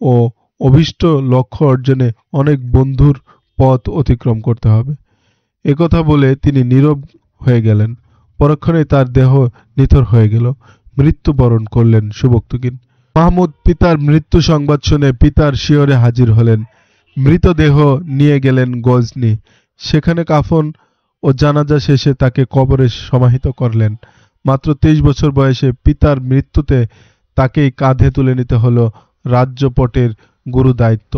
ও অভীষ্ট লক্ষ্য অর্জনে অনেক বন্ধুর পথ অতিক্রম করতে হবে। একথা বলে তিনি নীরব হয়ে গেলেন। পরক্ষণেই তার দেহ নিথর হয়ে গেল। মৃত্যুবরণ করলেন সুবক্তগিন। মাহমুদ পিতার মৃত্যু সংবাদ শুনে পিতার শিয়রে হাজির হলেন। মৃতদেহ নিয়ে গেলেন গজনি। সেখানে কাফন ও জানাজা শেষে তাকে কবরে সমাহিত করলেন। মাত্র 23 বছর বয়সে পিতার মৃত্যুতে তাকেই কাঁধে তুলে নিতে হলো রাজ্যপটের গুরু দায়িত্ব।